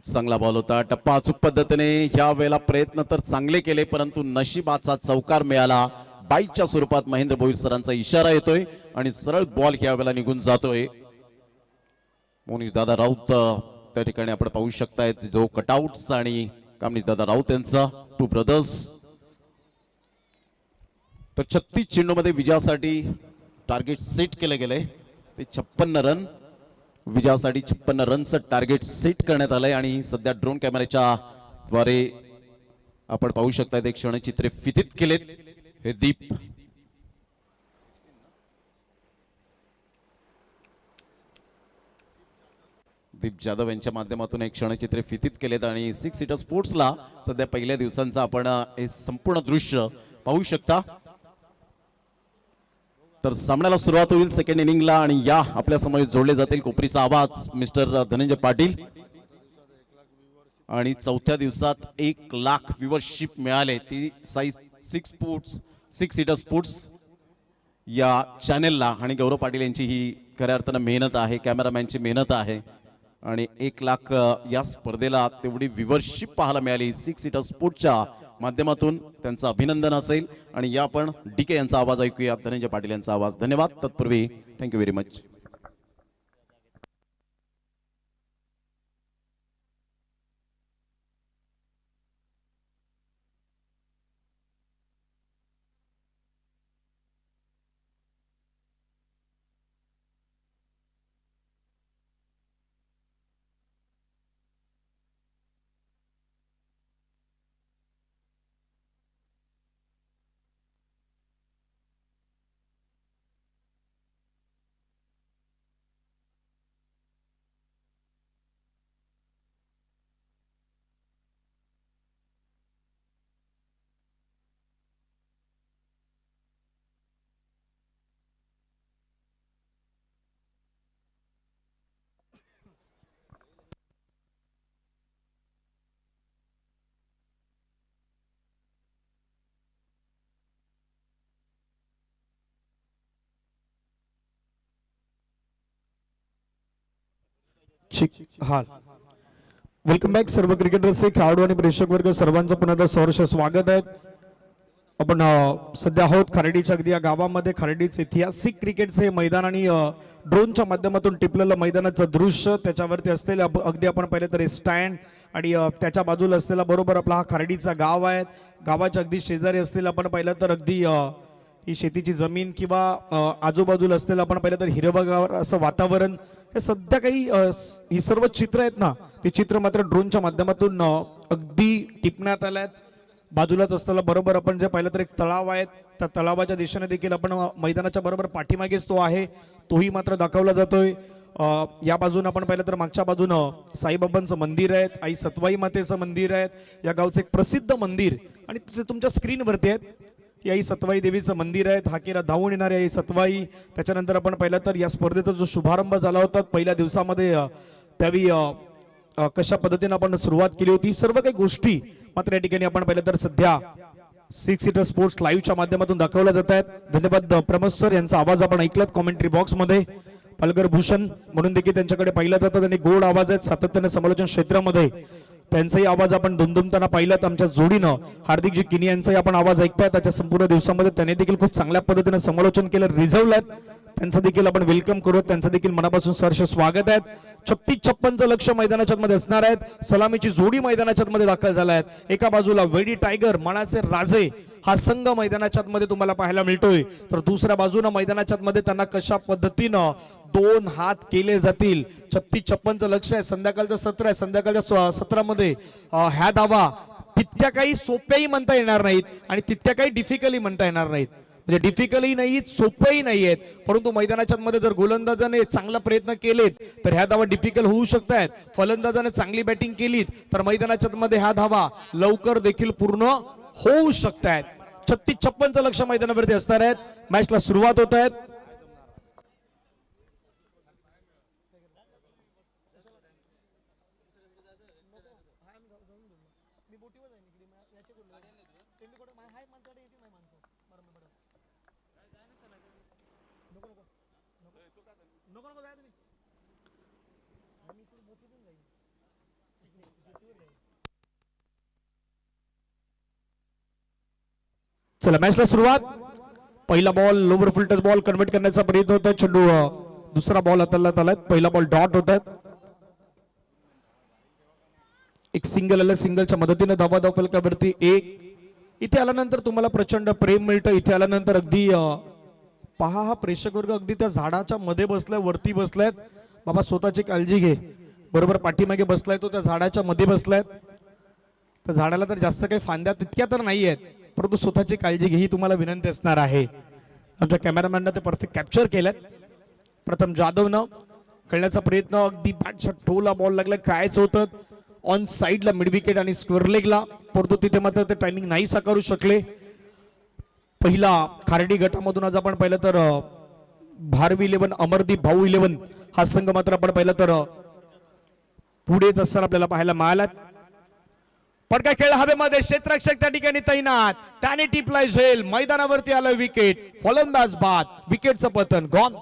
चांगला बॉल होता. टप्पा अचूक पद्धतीने ह्या वेळेला प्रयत्न तर चांगले केले, परंतु नशिबाचा चौकार मिळाला. बाईटच्या स्वरूपात महेंद्र भोईर सरांचा इशारा येतोय आणि सरळ बॉल ह्या वेळेला निघून जातोय. मोनीश दादा राऊत त्या ठिकाणी आपण पाहू शकतायत, जो कटआउट्स आणि कामनीश दादा राऊत यांचा 2 ब्रदर्स. तर 36 चेंडूमध्ये विजयासाठी टार्गेट सेट केले गेले. ते 56 रन. विजयासाठी 56 रनचं टार्गेट सेट करण्यात आलंय आणि सध्या ड्रोन कॅमेऱ्याच्या द्वारे आपण पाहू शकता एक क्षणचित्रे फितीत केलेत. हे दीप जाधव यांच्या माध्यमातून एक क्षणचित्रे फितीत केलेत आणि 6 सीटर स्पोर्ट्सला सध्या पहिल्या दिवसांचं आपण हे संपूर्ण दृश्य पाहू शकता. तर सामन्याला सुरुवात होईल सेकंड इनिंगला आणि या आपल्या समोर जोडले जातील कोपरीचा आवाज मिस्टर धनंजय पाटील आणि चौथ्या दिवसात 1 लाख व्ह्यूअरशिप मिळाले ती साईज 6 सीटर स्पोर्ट्स या चॅनेलला आणि गौरव पाटील यांची ही खऱ्या अर्थानं मेहनत आहे कॅमेरामॅनची मेहनत आहे आणि 1 लाख या स्पर्धेला तेवढी व्ह्यूअरशिप पाहायला मिळाली 6 सीटर स्पोर्ट्सच्या माध्यमातून त्यांचं अभिनंदन असेल आणि या आपण डीके यांचा आवाज ऐकूया धनंजय पाटील यांचा आवाज धन्यवाद तत्पूर्वी थँक्यू व्हेरी मच हाल वेलकम बॅक सर्व क्रिकेट रसिक खेळाडू आणि प्रेक्षक वर्ग सर्वांचं पुन्हा एकदा सहर्ष स्वागत आहे. आपण सध्या आहोत खर्डीच्या अगदी या गावामध्ये खर्डीचे ऐतिहासिक क्रिकेटचे मैदान आणि ड्रोनच्या माध्यमातून टिपलेलं मैदानाचं दृश्य त्याच्यावरती असलेलं अगदी आपण पाहिलं तर स्टँड आणि त्याच्या बाजूला असलेला बरोबर आपला हा खर्डीचा गाव आहे. गावाच्या अगदी शेजारी असलेलं आपण पाहिलं तर अगदी ही शेतीची जमीन किंवा आजूबाजूला असलेलं आपण पाहिलं तर हिरवगार असं वातावरण हे सध्या काही ही सर्व चित्र आहेत ना ती चित्र मात्र ड्रोनच्या माध्यमातून अगदी टिपण्यात आल्यात. बाजूलाच असताना बरोबर आपण जे पाहिलं तर एक तलाव आहे त्या तलावाच्या दिशेने देखील आपण मैदानाच्या बरोबर पाठीमागेच तो आहे तोही मात्र दाखवला जातोय. या बाजून आपण पाहिलं तर मागच्या बाजूनं साईबाबांचं मंदिर आहे आई सतवाई मातेचं मंदिर आहे या गावचं एक प्रसिद्ध मंदिर आणि ते तुमच्या स्क्रीनवरती आहेत. ही आई सतवाई देवीचं मंदिर आहे हाकेला धावून येणारी आई सतवाई. त्याच्यानंतर आपण पाहिलं तर या स्पर्धेचा जो शुभारंभ झाला होता पहिल्या दिवसामध्ये त्यावेळी कशा पद्धतीने आपण सुरुवात केली होती सर्व काही गोष्टी मात्र या ठिकाणी आपण पाहिलं तर सध्या 6 सीटर स्पोर्ट्स लाईव्हच्या माध्यमातून दाखवल्या जात आहेत. धन्यवाद प्रमोद सर यांचा आवाज आपण ऐकलात कॉमेंट्री बॉक्समध्ये. पालघर भूषण म्हणून देखील त्यांच्याकडे पाहिलं जातं आणि गोड आवाज आहेत सातत्याने समालोचन क्षेत्रामध्ये त्यांचाही आवाज आपण दुमदुमताना पाहिलात. आमच्या जोडीनं हार्दिकजी किनी यांचाही आपण आवाज ऐकताय त्याच्या संपूर्ण दिवसामध्ये त्यांनी देखील खूप चांगल्या पद्धतीने समालोचन केलं रिझर्व्ह त्यांचं देखील आपण वेलकम करू त्यांचं देखील मनापासून सहर्ष स्वागत आहे. 36-56 लक्ष मैदानाच्या मध्ये असणार आहेत. सलामीची जोडी मैदानाच्या मध्ये दाखल झाल्या आहेत. एका बाजूला वेडी टायगर मनाचे राजे हा संघ मैदानाच्या मध्ये तुम्हाला पाहायला मिळतोय तर दुसऱ्या बाजूला मैदानाच्या मध्ये त्यांना कशा पद्धतीनं 2 हात केले जातील. 36-56 लक्ष आहे संध्याकाळचं सत्र आहे संध्याकाळच्या सत्रामध्ये ह्या धावा तितक्या काही सोप्याही म्हणता येणार नाहीत आणि तितक्या काही डिफिकल्टली म्हणता येणार नाहीत. म्हणजे डिफिकल्टही नाहीत सोप्याही नाही आहेत परंतु मैदानाच्या मध्ये जर गोलंदाजाने चांगला प्रयत्न केलेत तर ह्या धावा डिफिकल्ट होऊ शकतात. फलंदाजाने चांगली बॅटिंग केलीत तर मैदानाच्या मध्ये ह्या धावा लवकर देखील पूर्ण होऊ शकतात. 36-56 लक्ष मैदानावरती असणार आहेत. मॅचला सुरुवात होत आहेत. चला मॅचला सुरुवात. पहिला बॉल लोवर फुल टच बॉल कन्वर्ट करण्याचा प्रयत्न होता चेंडू दुसरा बॉल हाताळण्यात आलाय. पहिला बॉल डॉट होतात. एक सिंगल आलं सिंगलच्या मदतीने धावा फलकावरती एक. इथे आल्यानंतर तुम्हाला प्रचंड प्रेम मिळतं. इथे आल्यानंतर अगदी पहा हा प्रेक्षक वर्ग अगदी त्या झाडाच्या मध्ये बसलाय वरती बसलाय. बाबा स्वतःची काळजी घे. बरोबर पाठीमागे बसलाय तो त्या झाडाच्या मध्ये बसलाय. त्या झाडाला तर जास्त काही फांद्या तितक्या तर नाही आहेत परंतु स्वतःची काळजी घे ही तुम्हाला विनंती असणार आहे. आमच्या कॅमेरामॅनने ते परफेक्ट कॅप्चर केल्यात. प्रथम जाधवनं खेळण्याचा प्रयत्न अगदी बॅटच्या टोला बॉल लागला कायच होतं ऑन साइडला मिड विकेट आणि स्क्वेअर लेगला परंतु तिथे मात्र ते टायमिंग नाही साकारू शकले. पहिला खार्डी गटामधून आज आपण पाहिलं तर भारवी 11 अमरदीप भाऊ 11 हा संघ मात्र आपण पाहिलं तर पुढे येत असताना आपल्याला पाहायला मिळाला. फटका खेळ हवेमध्ये, क्षेत्ररक्षक त्या ठिकाणी तैनात, त्याने टिपलाय झेल, मैदानावरती आलं विकेट, फलंदाज बाद, विकेटचं पतन गॉन.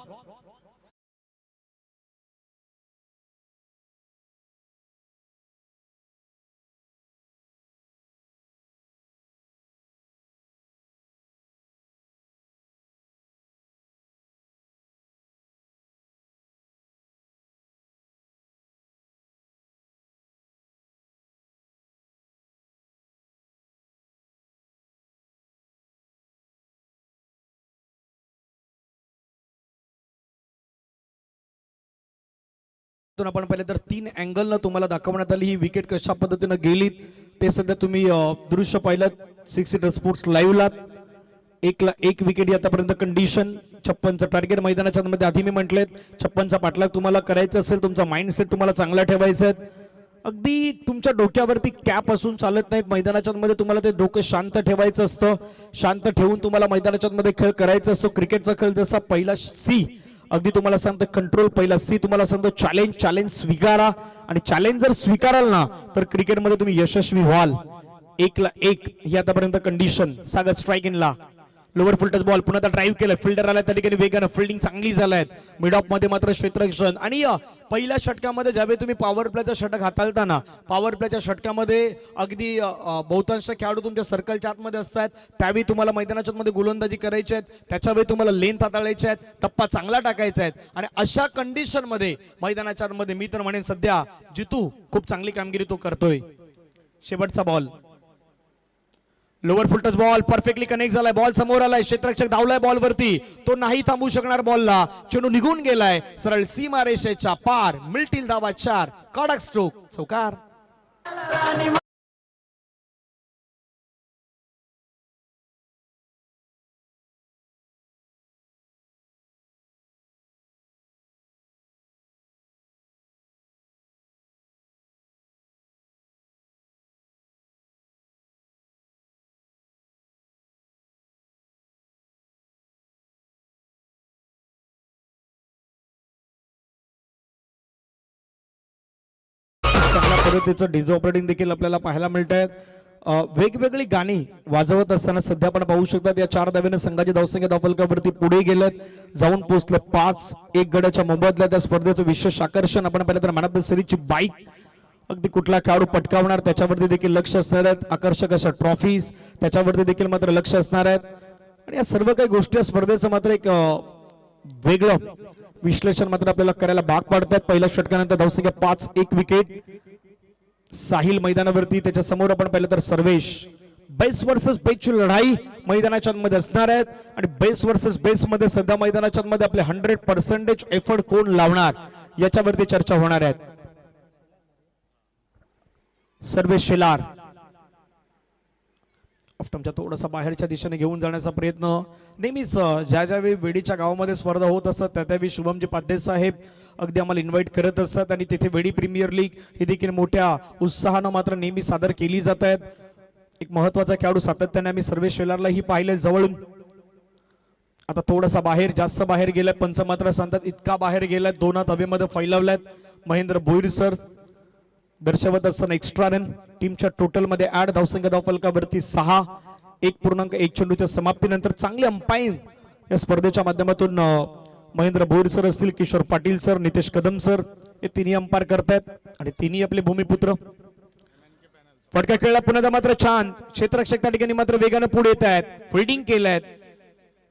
आपण पाहिलं तर 3 अँगलनं तुम्हाला दाखवण्यात आली ही विकेट कशा पद्धतीनं गेली ते सध्या तुम्ही दृश्य पाहिलं 6 स्पोर्ट्स लाईव्हला. 1 विकेट आतापर्यंत कंडिशन. 56चं टार्गेट मैदानाच्या मध्ये आधी मी म्हटले 56चा पाठलाग तुम्हाला करायचा असेल, तुमचा माइंडसेट तुम्हाला चांगला ठेवायचा आहे. अगदी तुमच्या डोक्यावरती कॅप असून चालत नाहीत, मैदानाच्या मध्ये तुम्हाला ते डोकं शांत ठेवायचं असतं. शांत ठेवून तुम्हाला मैदानाच्या मध्ये खेळ करायचा असतो. क्रिकेटचा खेळ जसा पहिला सी अगदी तुम्हाला सांगतो कंट्रोल, पहिला सी तुम्हाला सांगतो चॅलेंज स्वीकारा, आणि चॅलेंज जर स्वीकाराल ना तर क्रिकेटमध्ये तुम्ही यशस्वी व्हाल. 1-1 ही आतापर्यंत कंडिशन. सागर स्ट्राईक इनला, लोअर फुल टच बॉल, पुन्हा ड्राईव्ह केलं, फिल्डर आला त्या ठिकाणी वेगानं, फिल्डिंग चांगली झालाय. मिड ऑफ मध्ये मात्र क्षेत्ररक्षण. आणि पहिल्या षटकामध्ये ज्यावेळी तुम्ही पॉवर प्लेचा षटक हाताळताना, पॉवर प्लेच्या षटकामध्ये अगदी बहुतांश खेळाडू तुमच्या सर्कलच्या आतमध्ये असतात, त्यावेळी तुम्हाला मैदानाच्या मध्ये गोलंदाजी करायची आहे, त्याच्यावेळी तुम्हाला लेंथ हाताळायची आहे, टप्पा चांगला टाकायचा आहे. आणि अशा कंडिशन मध्ये मैदानाच्या मध्ये मी तर म्हणेन सध्या जितू खूप चांगली कामगिरी तो करतोय. शेवटचा ball, lower full toss ball perfectly connect झालाय, बॉल समोर आलाय, क्षेत्ररक्षक धावलाय बॉल वरती, तो नाही थांबू शकणार बॉलला, चेंडू निघून गेलाय सरळ सीमारेषेच्या पार. मिळतील धावा 4, कडक स्ट्रोक, चौकार. चांगल्या पद्धतीचं डीजे ऑपरेटिंग देखील आपल्याला पाहायला मिळत आहे. वेगवेगळी गाणी वाजवत असताना सध्या आपण पाहू शकतात या 4 धावेने संघाची धावसंख्या धावफलकावरती पुढे गेलेत, जाऊन पोहोचले 5-1 गड्याच्या मोबदल्यात. त्या स्पर्धेचं विशेष आकर्षण आपण पाहिलं तर मॅन ऑफ द सिरीजची बाईक, अगदी कुठला खेळाडू पटकावणार त्याच्यावरती देखील लक्ष असणार आहेत. आकर्षक अशा ट्रॉफीज त्याच्यावरती देखील मात्र लक्ष असणार आहेत. आणि या सर्व काही गोष्टी या स्पर्धेचं मात्र एक वेगळं विश्लेषण मात्र आपल्याला करायला भाग पाडतात. पहिल्या षटकानंतर धावसंख्या 5-1 विकेट. साहिल मैदानावरती, त्याच्या समोर आपण पाहिलं तर सर्वेश. बेस वर्सेस बेसची लढाई मैदानाच्या मध्ये असणार आहेत, आणि बेस वर्सेस बेस मध्ये सध्या मैदानाच्या मध्ये आपले 100% एफर्ट कोण लावणार याच्यावरती चर्चा होणार आहेत. सर्वेश शेलार ऑफ्टमच्या थोडासा बाहेरच्या दिशेने घेऊन जाण्याचा प्रयत्न. नेहमीच ज्या ज्यावेळी वेडीच्या गावामध्ये स्पर्धा होत असतात त्यावेळी शुभमजी पाध्ये साहेब अगदी आम्हाला इन्व्हाइट करत असतात, आणि तिथे वेडी प्रीमियर लीग ही देखील मोठ्या उत्साहानं मात्र नेहमी सादर केली जात आहेत. एक महत्वाचा खेळाडू सातत्याने आम्ही सर्वेश शेलारलाही पाहिलंय जवळून. आता थोडासा बाहेर, जास्त बाहेर गेलाय, पंच मात्र सांगतात इतका बाहेर गेलाय, 2 हात हवेमध्ये फैलावल्यात. महेंद्र भोईर सर दर्शवत असताना एक्स्ट्रा रन टीमच्या टोटल मध्ये ऍड. धावसंख्या धावफलकावरती 6, 1.1 चेंडूच्या समाप्तीनंतर चांगले अंपायर या स्पर्धेच्या माध्यमातून महेंद्र भोईर सर असतील, किशोर पाटील सर, नितेश कदम सर हे तिन्ही अंपायर करतायत, आणि तिन्ही आपले भूमिपुत्र. फटका खेळला पुन्हा मात्र छान, क्षेत्ररक्षक त्या ठिकाणी मात्र वेगाने पुढे येत आहेत, फिल्डिंग केलंय.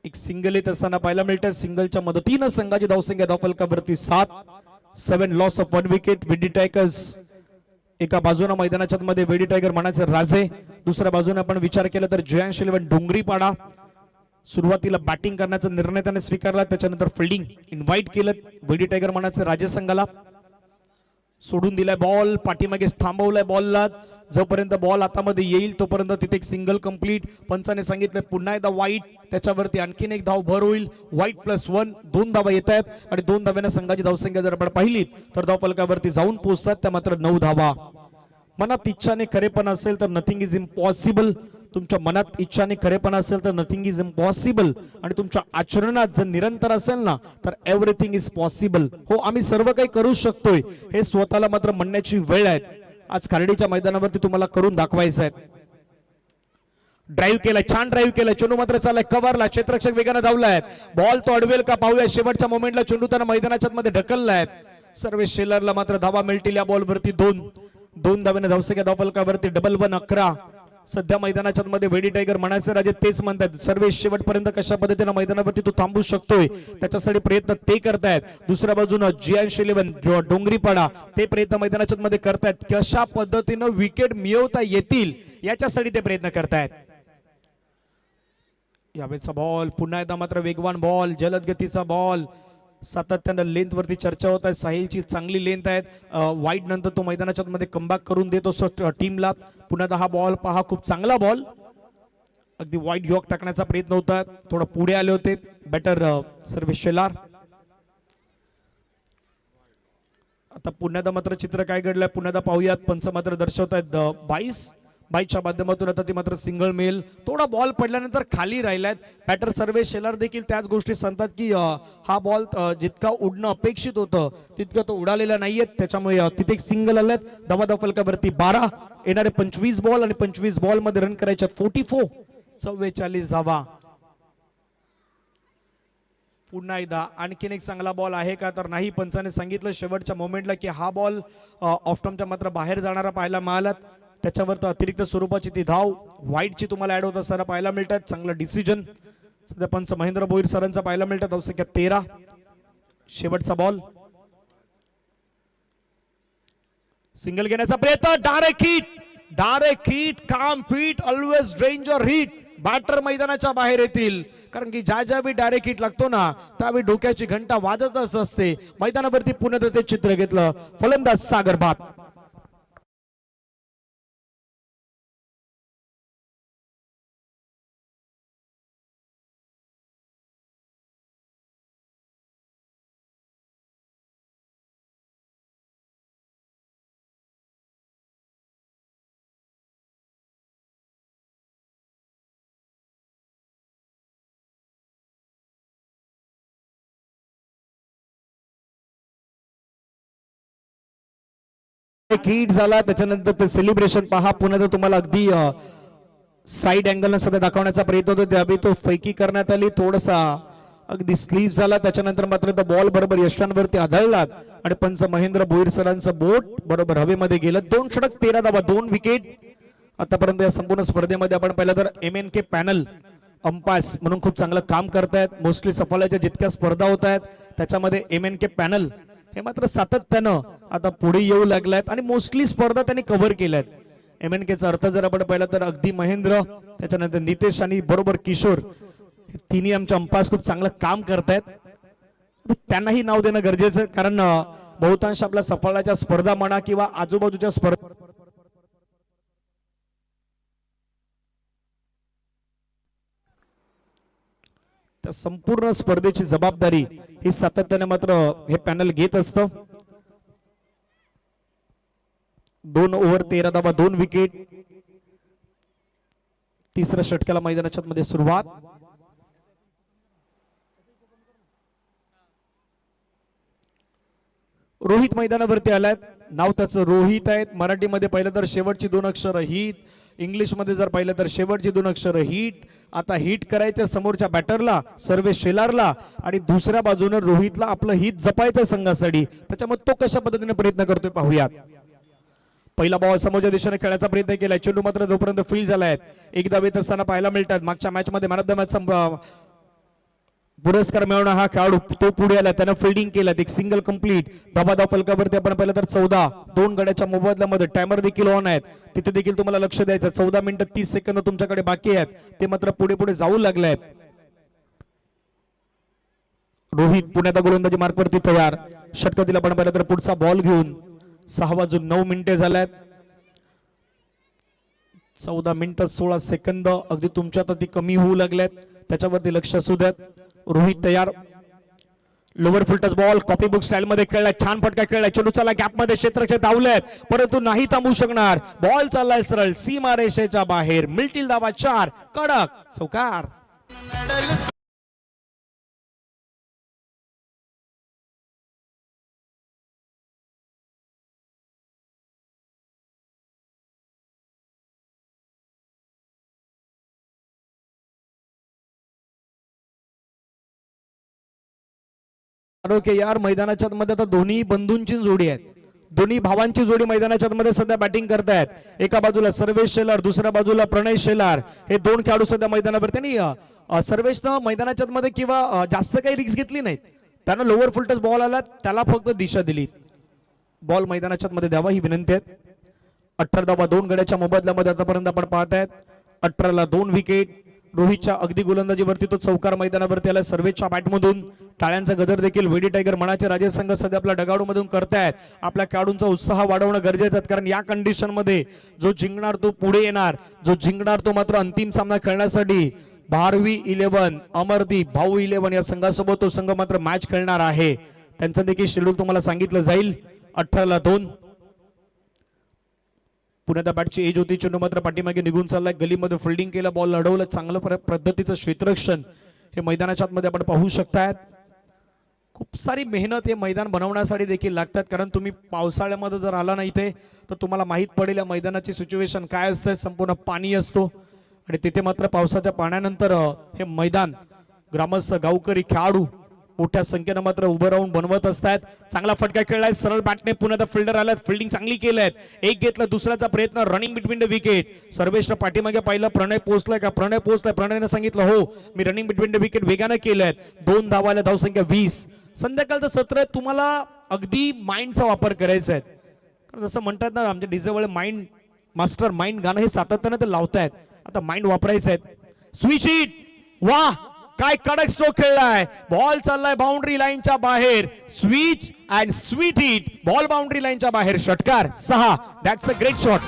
एक सिंगल येत असताना पाहायला मिळतं. सिंगलच्या मदतीनं संघाची धावसंख्या धावफलकावरती 7 लॉस ऑफ 1 विकेट. विडी टायगर्स एका बाजूने मैदानाच्या मध्ये वेडी टायगर म्हणायचे राजे, दुसऱ्या बाजूने आपण विचार केला तर जयांश 11 डोंगरीपाडा. सुरुवातीला बॅटिंग करण्याचा निर्णय त्याने स्वीकारला, त्याच्यानंतर फिल्डिंग इन्व्हाइट केलं. वेडी टायगर म्हणायचे राजे संघाला सोडून दिलाय बॉल, पाठीमागे थांबवलाय बॉलला. जोपर्यंत बॉल हातामध्ये येईल तोपर्यंत तिथे एक सिंगल कंप्लीट. पंचाने सांगितलं पुन्हा एकदा वाईट, त्याच्यावरती आणखीन एक धाव भर होईल. वाईट +1, 2 धावा येत आहेत, आणि 2 धाव्याने संघाची धावसंख्या जर आपण पाहिली तर धावफलकावरती जाऊन पोहोचतात त्या मात्र 9 धावा. मनात इच्छाने खरेपण असेल तर नथिंग इज इम्पॉसिबल. तुमच्या मनात इच्छा आणि खरेपणा असेल तर नथिंग इज इम्पॉसिबल, आणि तुमच्या आचरणात जर निरंतर असेल ना तर एव्हरीथिंग इज पॉसिबल. हो, आम्ही सर्व काही करू शकतोय हे स्वतःला मात्र म्हणण्याची वेळ आहे. आज खार्डीच्या मैदानावरती तुम्हाला करून दाखवायचं आहे. ड्राईव्ह केलाय, छान ड्राईव्ह केलाय, चेंडू मात्र चाललाय कव्हरला, क्षेत्ररक्षक वेगाने धावलाय, बॉल तो अडवेल का पाहूया. शेवटच्या मोमेंटला चेंडू त्यांना मैदानाच्या मध्ये ढकललाय. सर्वेश शेलरला मात्र धावा मिळतील या बॉलवरती. दोन धावेने धावसंख्या धावफलकावरती 11 11. सध्या मैदानाच्या मध्ये वेडी टायगर म्हणायचे राजे तेच म्हणतात. सर्वेश शेवटपर्यंत कशा पद्धतीने मैदानावरती तो थांबू शकतोय त्याच्यासाठी प्रयत्न ते करतायत. दुसऱ्या बाजूनं GH11 डोंगरीपाडा ते प्रयत्न मैदानाच्या मध्ये करतायत. कशा पद्धतीनं विकेट मिळवता येतील याच्यासाठी ते प्रयत्न करतायत. यावेळेचा बॉल पुन्हा एकदा मात्र वेगवान बॉल, जलद गतीचा बॉल, सातत्यानं लेंथ वरती चर्चा होत आहे. साहिलची चांगली लेंथ आहे. वाईड नंतर तो मैदानाच्या मध्ये कमबॅक करून देतो टीमला. पुन्हा हा बॉल पहा, खूप चांगला बॉल, अगदी वाईड यॉक टाकण्याचा प्रयत्न होता, थोडं पुढे आले होते बॅटर सर्वेश शेलार. आता पुन्हा मात्र चित्र काय घडलंय पुन्हा पाहूयात. पंच मात्र दर्शवत आहेत 22च्या माध्यमातून. आता ती मात्र सिंगल मिळेल. थोडा बॉल पडल्यानंतर खाली राहिलाय. बॅटर सर्वेश शेलार देखील त्याच गोष्टी सांगतात की हा बॉल जितका उडणं अपेक्षित होतं तितकं तो उडालेला नाहीये, त्याच्यामुळे तिथे एक सिंगल आलेत. धावा फलकावरती 12. येणारे 25 बॉल आणि 25 बॉल मध्ये रन करायचे 44. 44 धावा. पुन्हा एकदा आणखीन एक चांगला बॉल आहे का तर नाही. पंचाने सांगितलं शेवटच्या मोमेंटला की हा बॉल ऑफ टर्मच्या मात्र बाहेर जाणारा पाहायला मिळाला. त्याच्यावर तर अतिरिक्त स्वरूपाची ती धाव वाईटची तुम्हाला ऍड होत असताना पाहायला मिळतात. चांगलं डिसिजन सध्या पंच महेंद्र भोईर सरांचा पाहायला मिळतात. धावसंख्या 13. शेवटचा बॉल, सिंगल घेण्याचा प्रयत्न, डायरेक्ट हिट, काम hit, always danger hit. Batter मैदानाच्या बाहेर येतील, कारण की ज्यावेळी डायरेक्ट हिट लागतो ना त्यावेळी डोक्याची घंटा वाजतच असते. मैदानावरती पुन्हा ते चित्र घेतलं फलंदाज सागर भात. हिट झाला त्याच्यानंतर ते सेलिब्रेशन पहा. पुन्हा तुम्हाला अगदी साइड अँगल सध्या दाखवण्याचा प्रयत्न होतो, त्यावेळी तो फैकी करण्यात आली. थोडासा अगदी स्लीप झाला. त्याच्यानंतर मात्र बॉल बरोबर यष्टांवरती आदळला आणि पंच महेंद्र भोईर सरांचं बोट बरोबर हवेमध्ये गेलं. 2 षटक 13 धावा 2 विकेट. आतापर्यंत या संपूर्ण स्पर्धेमध्ये आपण पाहिलं तर MNK पॅनल अंपायर्स म्हणून खूप चांगलं काम करतायत. मोस्टली सफळाच्या जितक्या स्पर्धा होत आहेत त्याच्यामध्ये MNK पॅनल हे मात्र सातत्यानं आता पुढे येऊ लागलायत आणि मोस्टली स्पर्धा त्यांनी कव्हर केल्यात. MNKचा अर्थ जर आपण पाहिला तर अगदी महेंद्र, त्याच्यानंतर नितेश आणि बरोबर किशोर, हे तिन्ही आमच्या अंपायर्स खूप चांगलं काम करतायत. त्यांनाही नाव देणं गरजेचं, कारण बहुतांश आपल्या सफळाच्या स्पर्धा म्हणा किंवा आजूबाजूच्या स्पर्धा त्या संपूर्ण स्पर्धेची जबाबदारी ही सातत्याने मात्र हे पॅनल घेत असतं. 2 ओव्हर 13 धावा 2 विकेट. तिसऱ्या षटकाला मैदानाच्या मध्ये सुरुवात. रोहित मैदानावरती आलाय. नाव त्याचं रोहित आहेत. मराठीमध्ये पाहिलं तर शेवटची 2 अक्षर हिट, इंग्लिश मध्ये जर पाहिलं तर शेवटची 2 अक्षर हिट. आता हिट करायचं समोरच्या बॅटरला सर्वेश शेलारला आणि दुसऱ्या बाजूने रोहितला आपलं हिट जपायचं संघासाठी. त्याच्यामुळे तो कशा पद्धतीने प्रयत्न करतोय पाहूयात. पहिला बॉल समोरच्या दिशेने खेळायचा प्रयत्न केलाय. चेंडू मात्र जोपर्यंत फील्ड झालाय एकदा वेत असताना पाहायला मिळतात. मागच्या मॅच मध्ये मॅन ऑफ द मॅच पुरस्कार मिळवणा हा खेळाडू तो पुढे आला, त्यानं फिल्डिंग केलं. एक सिंगल कंप्लीट. धावा फलकावरती आपण पाहिलं तर 14. 2 गड्याच्या मोबदल्यामध्ये टायमर देखील ऑन आहेत, तिथे देखील तुम्हाला लक्ष द्यायचं. 14 मिनिटं 30 सेकंद तुमच्याकडे बाकी आहेत, ते मात्र पुढे पुढे जाऊ लागले आहेत. रोहित पुण्यात गोलंदाजी मार्कवरती तयार. षटकातील आपण पाहिलं तर पुढचा बॉल घेऊन 6 वाजून 9 मिनिटे झाल्यात. 14 मिनिटं 16 सेकंद अगदी तुमच्या ती कमी होऊ लागल्यात, त्याच्यावरती लक्ष असू द्यात. रोहित तयार. Lower full toss ball copy book style मध्ये खेळलाय, छान फटका खेळलाय, चेंडू चालला गॅप मध्ये, क्षेत्ररक्षक धावलेत परंतु नाही थांबू शकणार. बॉल चाललाय सरळ सीमारेषेच्या बाहेर. मिळतील धावा 4. कडक चौकार. ओके यार, मैदानाच्या मध्ये आता दोन्ही बंधूंची जोडी आहे, दोन्ही भावांची जोडी मैदानाच्या मध्ये सध्या बॅटिंग करतायत. एका बाजूला सर्वेश शेलार, दुसऱ्या बाजूला प्रणय शेलार. हे दोन खेळाडू सध्या मैदानावर. त्यांनी सर्वेशनं मैदानाच्या मध्ये किंवा जास्त काही रिस्क घेतली नाहीत. त्यानं लोअर फुलटच बॉल आला, त्याला फक्त दिशा दिली. बॉल मैदानाच्या मध्ये द्यावा ही विनंती आहे. 18 धावा 2 गड्याच्या मोबदल्यामध्ये आतापर्यंत आपण पाहतायत. 18ला 2 विकेट. रोहितच्या अगदी गोलंदाजीवरती तो चौकार मैदानावरती आला सर्वेच्या बॅटमधून. टाळ्यांचा गजर देखील वेडी टायगर मनाचे राजे संघ सध्या आपल्या डगाडूमधून करतायत. आपल्या खेळाडूंचा उत्साह वाढवणं गरजेचं आहे, कारण या कंडिशन मध्ये जो जिंकणार तो पुढे येणार, जो जिंकणार तो मात्र अंतिम सामना खेळण्यासाठी भारवी 11 अमरदीप भाऊ 11 या संघासोबत तो संघ मात्र मॅच खेळणार आहे. त्यांचं देखील शेड्यूल तुम्हाला सांगितलं जाईल. 18ला 2. पुण्याच्या बॅटची एज होती. चेंडू मात्र पाठीमागे निघून चाललाय. गलीमध्ये फिल्डिंग केलं, बॉल लढवलं, चांगलं पद्धतीचं क्षेत्ररक्षण हे मैदानाच्या आतमध्ये आपण पाहू शकतायत. खूप सारी मेहनत हे मैदान बनवण्यासाठी देखील लागतात, कारण तुम्ही पावसाळ्यामध्ये जर आला नाही इथे तर तुम्हाला माहित पडेल या मैदानाची सिच्युएशन काय असते. संपूर्ण पाणी असतो आणि तिथे मात्र पावसाच्या पाण्यानंतर हे मैदान ग्रामस्थ गावकरी खेळाडू मोठ्या संख्येनं मात्र उभं राहून बनवत असतात. चांगला फटका खेळलाय सरळ बॅटने. पुण्यात फिल्डर आलाय, फिल्डिंग चांगली केलंय. एक घेतलं, दुसऱ्याचा प्रयत्न, रनिंग बिटवीन द विकेट. सर्वेशनं पाठीमागे पाहिलं प्रणय पोहोचलाय का, प्रणय पोहोचलाय. प्रणयने सांगितलं हो मी रनिंग बिटवीन द विकेट वेगानं केलंय. 2 धावाला धावसंख्या 20. संध्याकाळचं सत्र आहे, तुम्हाला अगदी माइंडचा वापर करायचा आहे. कारण जसं म्हणतात ना आमच्या डीजेवाले माइंड मास्टर माइंड गाणं हे सातत्यानं ते लावतायत. आता माइंड वापरायचं आहे. स्विच हिट, वाह काय कडक स्ट्रोक खेळलाय. बॉल चाललाय बाउंड्री लाईनच्या बाहेर. Switch and sweet hit. Ball boundary लाईनच्या बाहेर. षटकार 6. That's a great shot.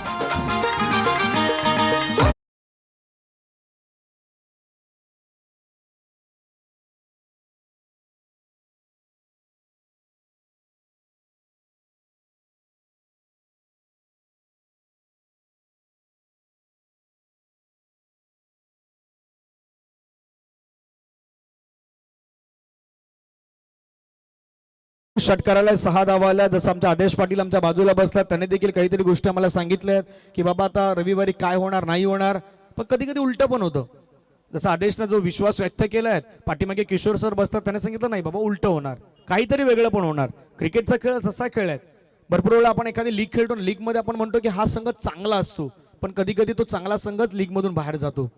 षटकाराला 6 धावा आल्या. जसं आमच्या आदेश पाटील आमच्या बाजूला बसला, त्यांनी देखील काहीतरी गोष्टी आम्हाला सांगितल्या की बाबा आता रविवारी काय होणार नाही होणार. पण कधी कधी उलट पण होतं. जसं आदेशनं जो विश्वास व्यक्त केलाय, पाठीमागे किशोर सर बसतात, त्यांनी सांगितलं नाही बाबा उलट होणार, काहीतरी वेगळं पण होणार. क्रिकेटचा खेळ तसा खेळ आहे. भरपूर वेळा आपण एखादी लीग खेळतो, लीग मध्ये आपण म्हणतो की हा संघ चांगला असतो, पण कधी कधी तो चांगला संघच लीग मधून बाहेर जातो.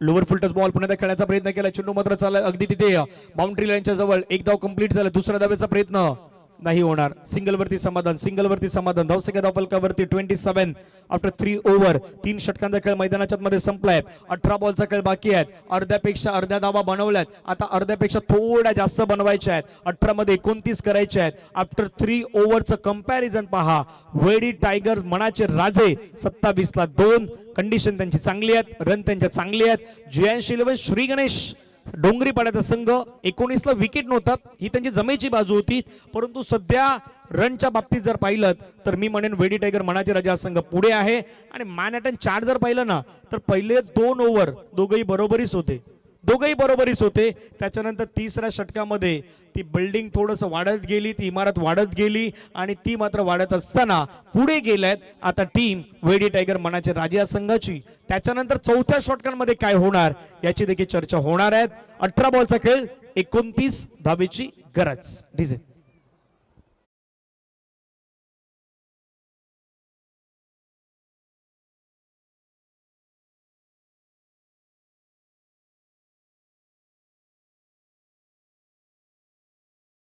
लोअर फुलटच बॉल पुण्यात खेळण्याचा प्रयत्न केला. चेंडू मात्र चालला अगदी तिथे बाउंड्री लाईनच्या जवळ. एक धाव कंप्लीट झाला. दुसऱ्या धावेचा प्रयत्न नाही होणार. सिंगल वरती समाधान, सिंगल वरती समाधान. धावसंख्या धाव फलकावरती 27 आफ्टर 3 ओव्हर. 3 षटकांचा खेळ मैदानाच्या मध्ये संपलाय. 18 बॉलचा खेळ बाकी आहे. अर्ध्या धावा बनवल्यात, आता अर्ध्यापेक्षा थोड्या जास्त बनवायच्या आहेत. 18 मध्ये 29 करायचे आहेत. आफ्टर 3 ओव्हरचं कंपॅरिझन पहा. वेडी टायगर्स मनाचे राजे 27ला 2. कंडिशन त्यांची चांगली आहेत, रन त्यांच्या चांगली आहेत. 86 श्री गणेश डोंगरीपाड्याचा संघ 19ला विकेट नव्हता, ही त्यांची जमेची बाजू होती. परंतु सध्या रनच्या बाबतीत जर पाहिलं तर मी म्हणेन वेडी टायगर मनाचे राजा संघ पुढे आहे. आणि मॅनहॅटन चार्ट जर पाहिलं ना तर पहिले 2 ओव्हर दोघंही बरोबरीच होते. त्याच्यानंतर तिसऱ्या षटकामध्ये ती बिल्डिंग थोडंसं वाढत गेली, ती इमारत वाढत गेली आणि ती मात्र वाढत असताना पुढे गेल्यात आता टीम वेडी टायगर मनाचे राजा संघाची. त्याच्यानंतर चौथ्या षटकांमध्ये काय होणार याची देखील चर्चा होणार आहे. 18 बॉलचा खेळ, 29 धावेची गरज. डीजे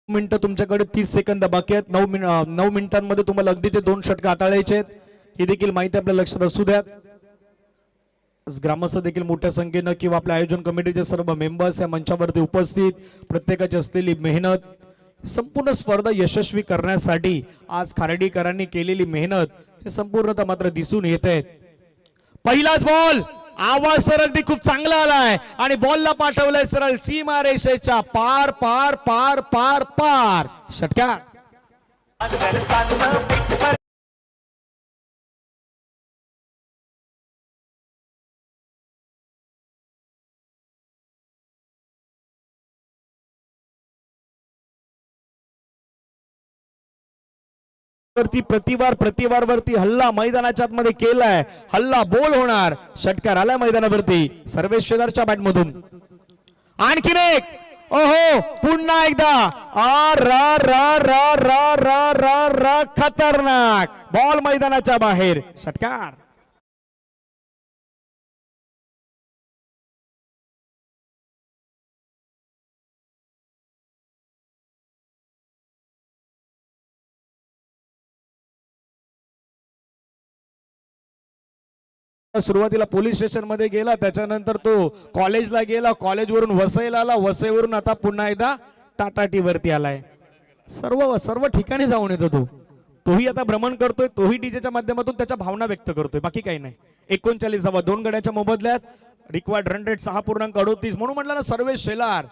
मिनिटं तुमच्याकडे 30 सेकंद बाकी आहेत. 9 मिनिटांमध्ये तुम्हाला अगदी ते 2 षटक हाताळायचे आहेत. ही देखील माहिती आपल्या लक्षात असू द्या. ग्रामस्थ देखील मोठ्या संख्येनं किंवा आपल्या आयोजन कमिटीचे सर्व मेंबर्स या मंचावरती उपस्थित, प्रत्येकाची असलेली मेहनत, संपूर्ण स्पर्धा यशस्वी करण्यासाठी आज खार्डीकरांनी केलेली मेहनत हे संपूर्णतः मात्र दिसून येत आहेत. पहिलाच बॉल आवाज तर अगदी खूप चांगला आलाय आणि बॉलला पाठवलंय सरळ सीमा रेषेच्या पार पार पार पार पार. षटकार. वरती प्रतिवार वरती हल्ला मैदानाच्या आतमध्ये केलाय. हल्ला बोल होणार. षटकार आलाय मैदानावरती सर्वेश्वरच्या बॅट मधून. आणखीन एक. ओहो पुन्हा एकदा आ रा रा रा रा रा रा रा खतरनाक बॉल मैदानाच्या बाहेर. षटकार. सुरुवातीला पोलीस स्टेशन मध्ये गेला, त्याच्यानंतर तो कॉलेजला गेला, कॉलेजवरून वसईला आला, वसईवरून आता पुन्हा एकदा टाटा टी वरती आलाय. सर्व ठिकाणी जाऊन येतो तोही आता भ्रमण करतोय, तोही डीजेच्या माध्यमातून त्याच्या भावना व्यक्त करतोय, बाकी काही नाही. 39 धावा 2 गड्याच्या मोबदल्यात. Required run rate 6.38. म्हणून म्हटलं ना सर्वेश शेलार.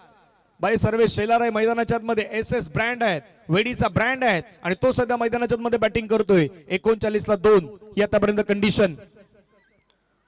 बाई सर्वेश शेलार आहे मैदानाच्या मध्ये. एस ब्रँड आहेत, वेडीचा ब्रँड आहेत आणि तो सध्या मैदानाच्या मध्ये बॅटिंग करतोय. 39ला 2 ही आतापर्यंत कंडिशन.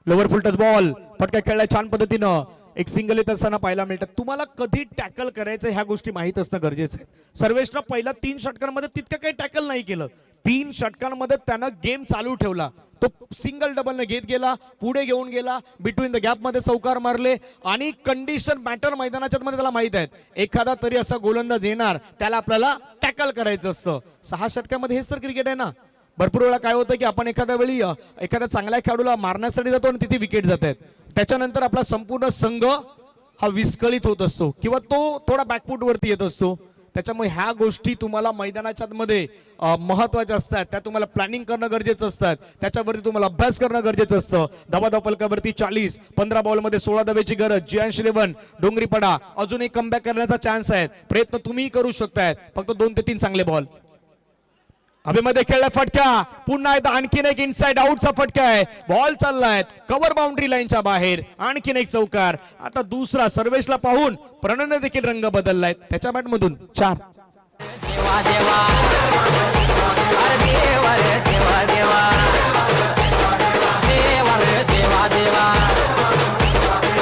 लोवर फुल टच बॉल फटका खेळलाय छान पद्धतीनं. एक सिंगल येत असताना पाहायला मिळतात. तुम्हाला कधी टॅकल करायचं ह्या गोष्टी माहित असणं गरजेचं आहे. सर्वेशनं पहिल्या 3 षटकांमध्ये तितकं काही टॅकल नाही केलं. 3 षटकांमध्ये त्यानं गेम चालू ठेवला. तो सिंगल डबलने घेत गेला, पुढे घेऊन गेला, बिटवीन द गॅप मध्ये चौकार मारले आणि कंडिशन मॅटर मैदानाच्या मध्ये त्याला माहित आहे. एखादा तरी असा गोलंदाज येणार त्याला आपल्याला टॅकल करायचं असतं. 6 षटकांमध्ये हेच तर क्रिकेट आहे ना. भरपूर वेळा काय होतं की आपण एखाद्या वेळी एखाद्या चांगल्या खेळाडूला मारण्यासाठी जातो आणि तिथे विकेट जात आहेत. त्याच्यानंतर आपला संपूर्ण संघ हा विस्कळीत होत असतो किंवा तो थोडा बॅकफूट वरती येत असतो. त्याच्यामुळे ह्या गोष्टी तुम्हाला मैदानाच्या मध्ये महत्वाच्या असतात. त्या तुम्हाला प्लॅनिंग करणं गरजेचं असतात. त्याच्यावरती तुम्हाला अभ्यास करणं गरजेचं असतं. धावा फलकावरती 40. 15 बॉलमध्ये 16 धावेची गरज. जियांश रेवन डोंगरीपडा अजूनही कमबॅक करण्याचा चान्स आहे. प्रयत्न तुम्ही करू शकताय. फक्त 2 ते 3 चांगले बॉल. हवेमध्ये खेळला फटका. पुन्हा एकदा आणखीन एक इनसाइड आउटचा फटका आहे. बॉल चाललाय कव्हर बाउंड्री लाईनच्या बाहेर. आणखीन एक चौकार. आता दुसरा सर्वेशला पाहून प्रणयने देखील रंग बदललाय. त्याच्या बॅट मधून 4. देवा देवा अरे देवा रे देवा देवा देवा रे देवा देवा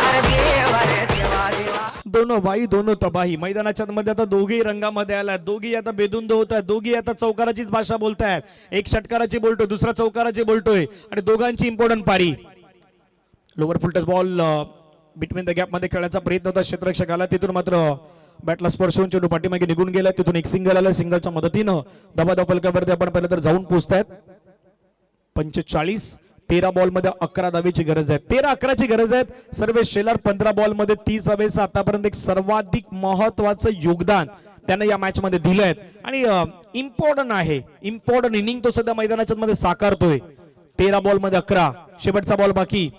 अरे देवा रे देवा देवा. दोनों भाई दोनों तबाही. मैदानाच्या मध्ये आता दोघेही रंगामध्ये आलाय. दोघी आता बेधुंद होत आहेत. दोघी आता चौकाराचीच भाषा बोलतायत. एक षटकाराची बोलतोय, दुसरा चौकाराची बोलतोय आणि दोघांची इम्पॉर्टंट पारी. Lower full toss ball between the gap मध्ये खेळण्याचा प्रयत्न होता क्षेत्ररक्षक आला. तिथून मात्र बॅटला स्पर्श होऊन चेंडू पाठीमागे निघून गेला. तिथून एक सिंगल आला. सिंगलच्या मदतीनं दबादब फलकावरती आपण पहिलं तर जाऊन पोहोचतायत. 45. 13 बॉल मध्ये 11 धावेची गरज आहे. 13-11ची गरज आहे. सर्वेश शेलार 15 बॉल मध्ये 30 धावेचं आतापर्यंत एक सर्वाधिक महत्वाचं योगदान त्याने या मॅच मध्ये दिलंय आणि इम्पॉर्टंट आहे. इम्पॉर्टंट इनिंग तो सध्या मैदानाच्या मध्ये साकारतोय. 13 बॉल मध्ये 11. शेवटचा बॉल बाकी.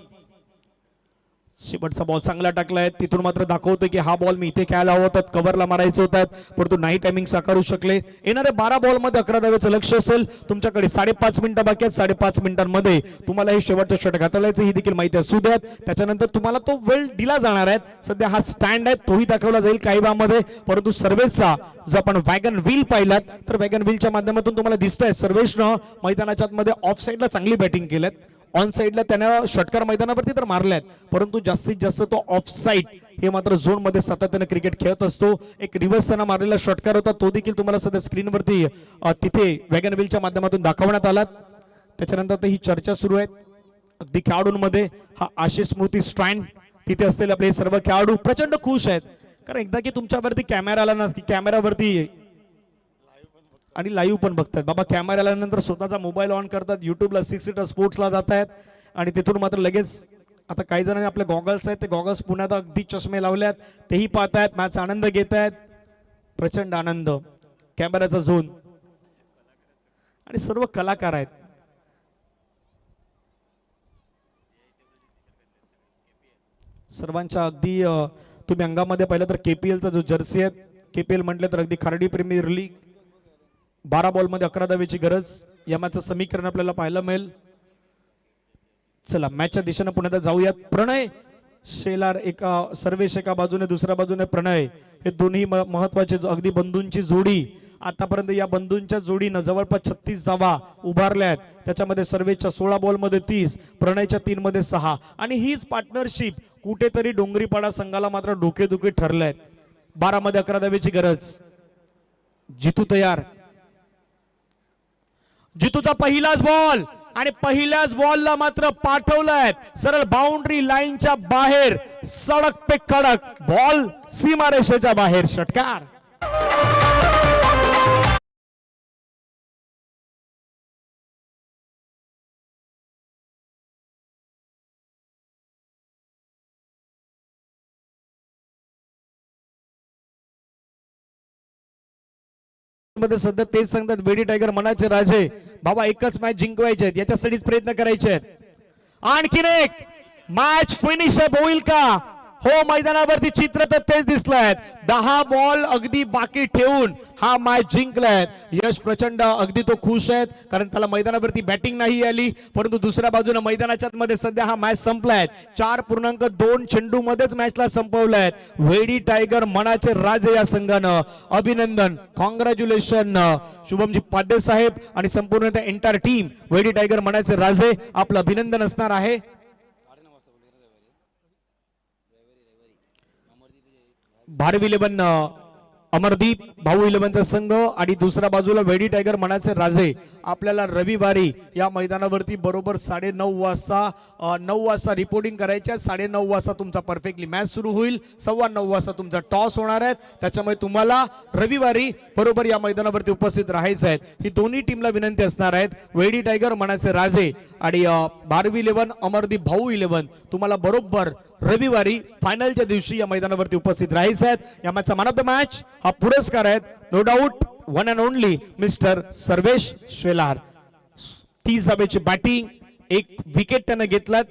शेवटचा बॉल चांगला टाकलाय. तिथून मात्र दाखवतोय की हा बॉल मी इथे खेळायला हवं होतं, कव्हरला मारायचं होतं, परंतु नाही टायमिंग साकारू शकले. येणारे 12 बॉल मध्ये 11 धावेचं लक्ष असेल. तुमच्याकडे 5.5 मिनिटं बाकी आहेत. 5.5 मिनिटांमध्ये तुम्हाला हे शेवटचं षटक हाताळायचं ही देखील माहिती असू द्यात. त्याच्यानंतर तुम्हाला तो वेळ दिला जाणार आहे. सध्या हा स्टँड आहे तोही दाखवला जाईल काही वेळामध्ये. परंतु सर्वेशचा जर आपण वॅगन व्हील पाहिलात तर वॅगन व्हीलच्या माध्यमातून तुम्हाला दिसतंय सर्वेशनं मैदानाच्या मध्ये ऑफ साईडला चांगली बॅटिंग केल्यात. ऑन साइडला त्यानं षटकार मैदानावरती तर मारल्यात, परंतु जास्तीत जास्त तो ऑफ साइड हे मात्र झोन मध्ये सातत्याने क्रिकेट खेळत असतो. एक रिव्हर्स त्यानं मारलेला षटकार होता तो देखील तुम्हाला सध्या स्क्रीनवरती तिथे वॅगन व्हीलच्या माध्यमातून दाखवण्यात आला. त्याच्यानंतर ही चर्चा सुरू आहे अगदी खेळाडूंमध्ये. हा आशिष स्मृती स्ट्रँड तिथे असलेले आपले सर्व खेळाडू प्रचंड खुश आहेत. कारण एकदा की तुमच्यावरती कॅमेरा आला ना की कॅमेरावरती आणि लाईव्ह पण बघतात. बाबा कॅमेरा आल्यानंतर स्वतःचा मोबाईल ऑन करतात, युट्यूबला 6 सीटर स्पोर्ट्सला जात आहेत आणि तिथून मात्र लगेच आता काही जणांनी आपले गॉगल्स आहेत ते गॉगल्स पुण्यात अगदी चष्मे लावल्यात, तेही पाहतायत, मॅच आनंद घेत आहेत. प्रचंड आनंद. कॅमेराचा झोन आणि सर्व कलाकार आहेत. सर्वांच्या अगदी तुम्ही अंगामध्ये पाहिलं तर केपीएलचा जो जर्सी आहे, केपीएल म्हटलं तर अगदी खारडी प्रीमियर लीग. 12 बॉल मध्ये 11 धावेची गरज. या मॅचचं समीकरण आपल्याला पाहायला मिळेल. चला मॅचच्या दिशेने पुन्हा जाऊयात. प्रणय शेलार एका, सर्वेश एका बाजूने, दुसऱ्या बाजूने प्रणय, हे दोन्ही महत्वाचे अगदी बंधूंची जोडी. आतापर्यंत या बंधूंच्या जोडीनं जवळपास 36 धावा उभारल्यात. त्याच्यामध्ये सर्वेच्या 16 बॉलमध्ये 30, प्रणयच्या 3 मध्ये 6. आणि हीच पार्टनरशिप कुठेतरी डोंगरीपाडा संघाला मात्र डोकेदुखी ठरलेत. 12 मध्ये 11 धावेची गरज. जितू तयार. जितूचा पहिलाच बॉल आणि पहिल्याच बॉलला मात्र पाठवलाय सरळ बाउंड्री लाईनच्या बाहेर. सडक पे कडक बॉल, सीमारेषेच्या बाहेर षटकार. मध्ये सध्या तेच सांगतात वेडी टायगर मनाचे राजे. बाबा एकच मॅच जिंकवायचे आहेत, याच्यासाठीच प्रयत्न करायचे आहेत. आणखीन एक मॅच फिनिश होईल का? हो, मैदानावरती चित्र तर तेच दिसलंय. 10 बॉल अगदी बाकी ठेवून हा मॅच जिंकलाय. यश प्रचंड अगदी तो खुश आहेत, कारण त्याला मैदानावरती बॅटिंग नाही आली. परंतु दुसऱ्या बाजूने मैदानाच्या मध्ये सध्या हा मॅच संपलाय. 4.2 चेंडू मध्येच मॅचला संपवलाय. वेडी टायगर मनाचे राजे या संघानं अभिनंदन, कॉंग्रॅच्युलेशन शुभमजी पाध्ये साहेब आणि संपूर्ण त्या एंटायर टीम. वेडी टायगर मनाचे राजे आपलं अभिनंदन असणार आहे. भारवी 11 अमरदीप भाऊ 11चा संघ आणि दुसऱ्या बाजूला वेडी टायगर मनाचे राजे. आपल्याला रविवारी या मैदानावरती बरोबर 9:30 वाजता रिपोर्टिंग करायच्या. 9:30 वाजता तुमचा परफेक्टली मॅच सुरू होईल. 9:15 वाजता तुमचा टॉस होणार आहे. त्याच्यामुळे तुम्हाला रविवारी बरोबर या मैदानावरती उपस्थित राहायचं आहे. ही दोन्ही टीमला विनंती असणार आहेत. वेडी टायगर मनाचे राजे आणि भारवी 11 अमरदीप भाऊ 11 तुम्हाला बरोबर रविवारी फायनलच्या दिवशी या मैदानावरती उपस्थित राहायचं आहे. या मॅचचा मॅन ऑफ द मॅच हा पुरस्कार आहे no doubt one and only mister Sarvesh Shelar. 30 धावेची बॅटिंग, 1 विकेट त्यानं घेतलात.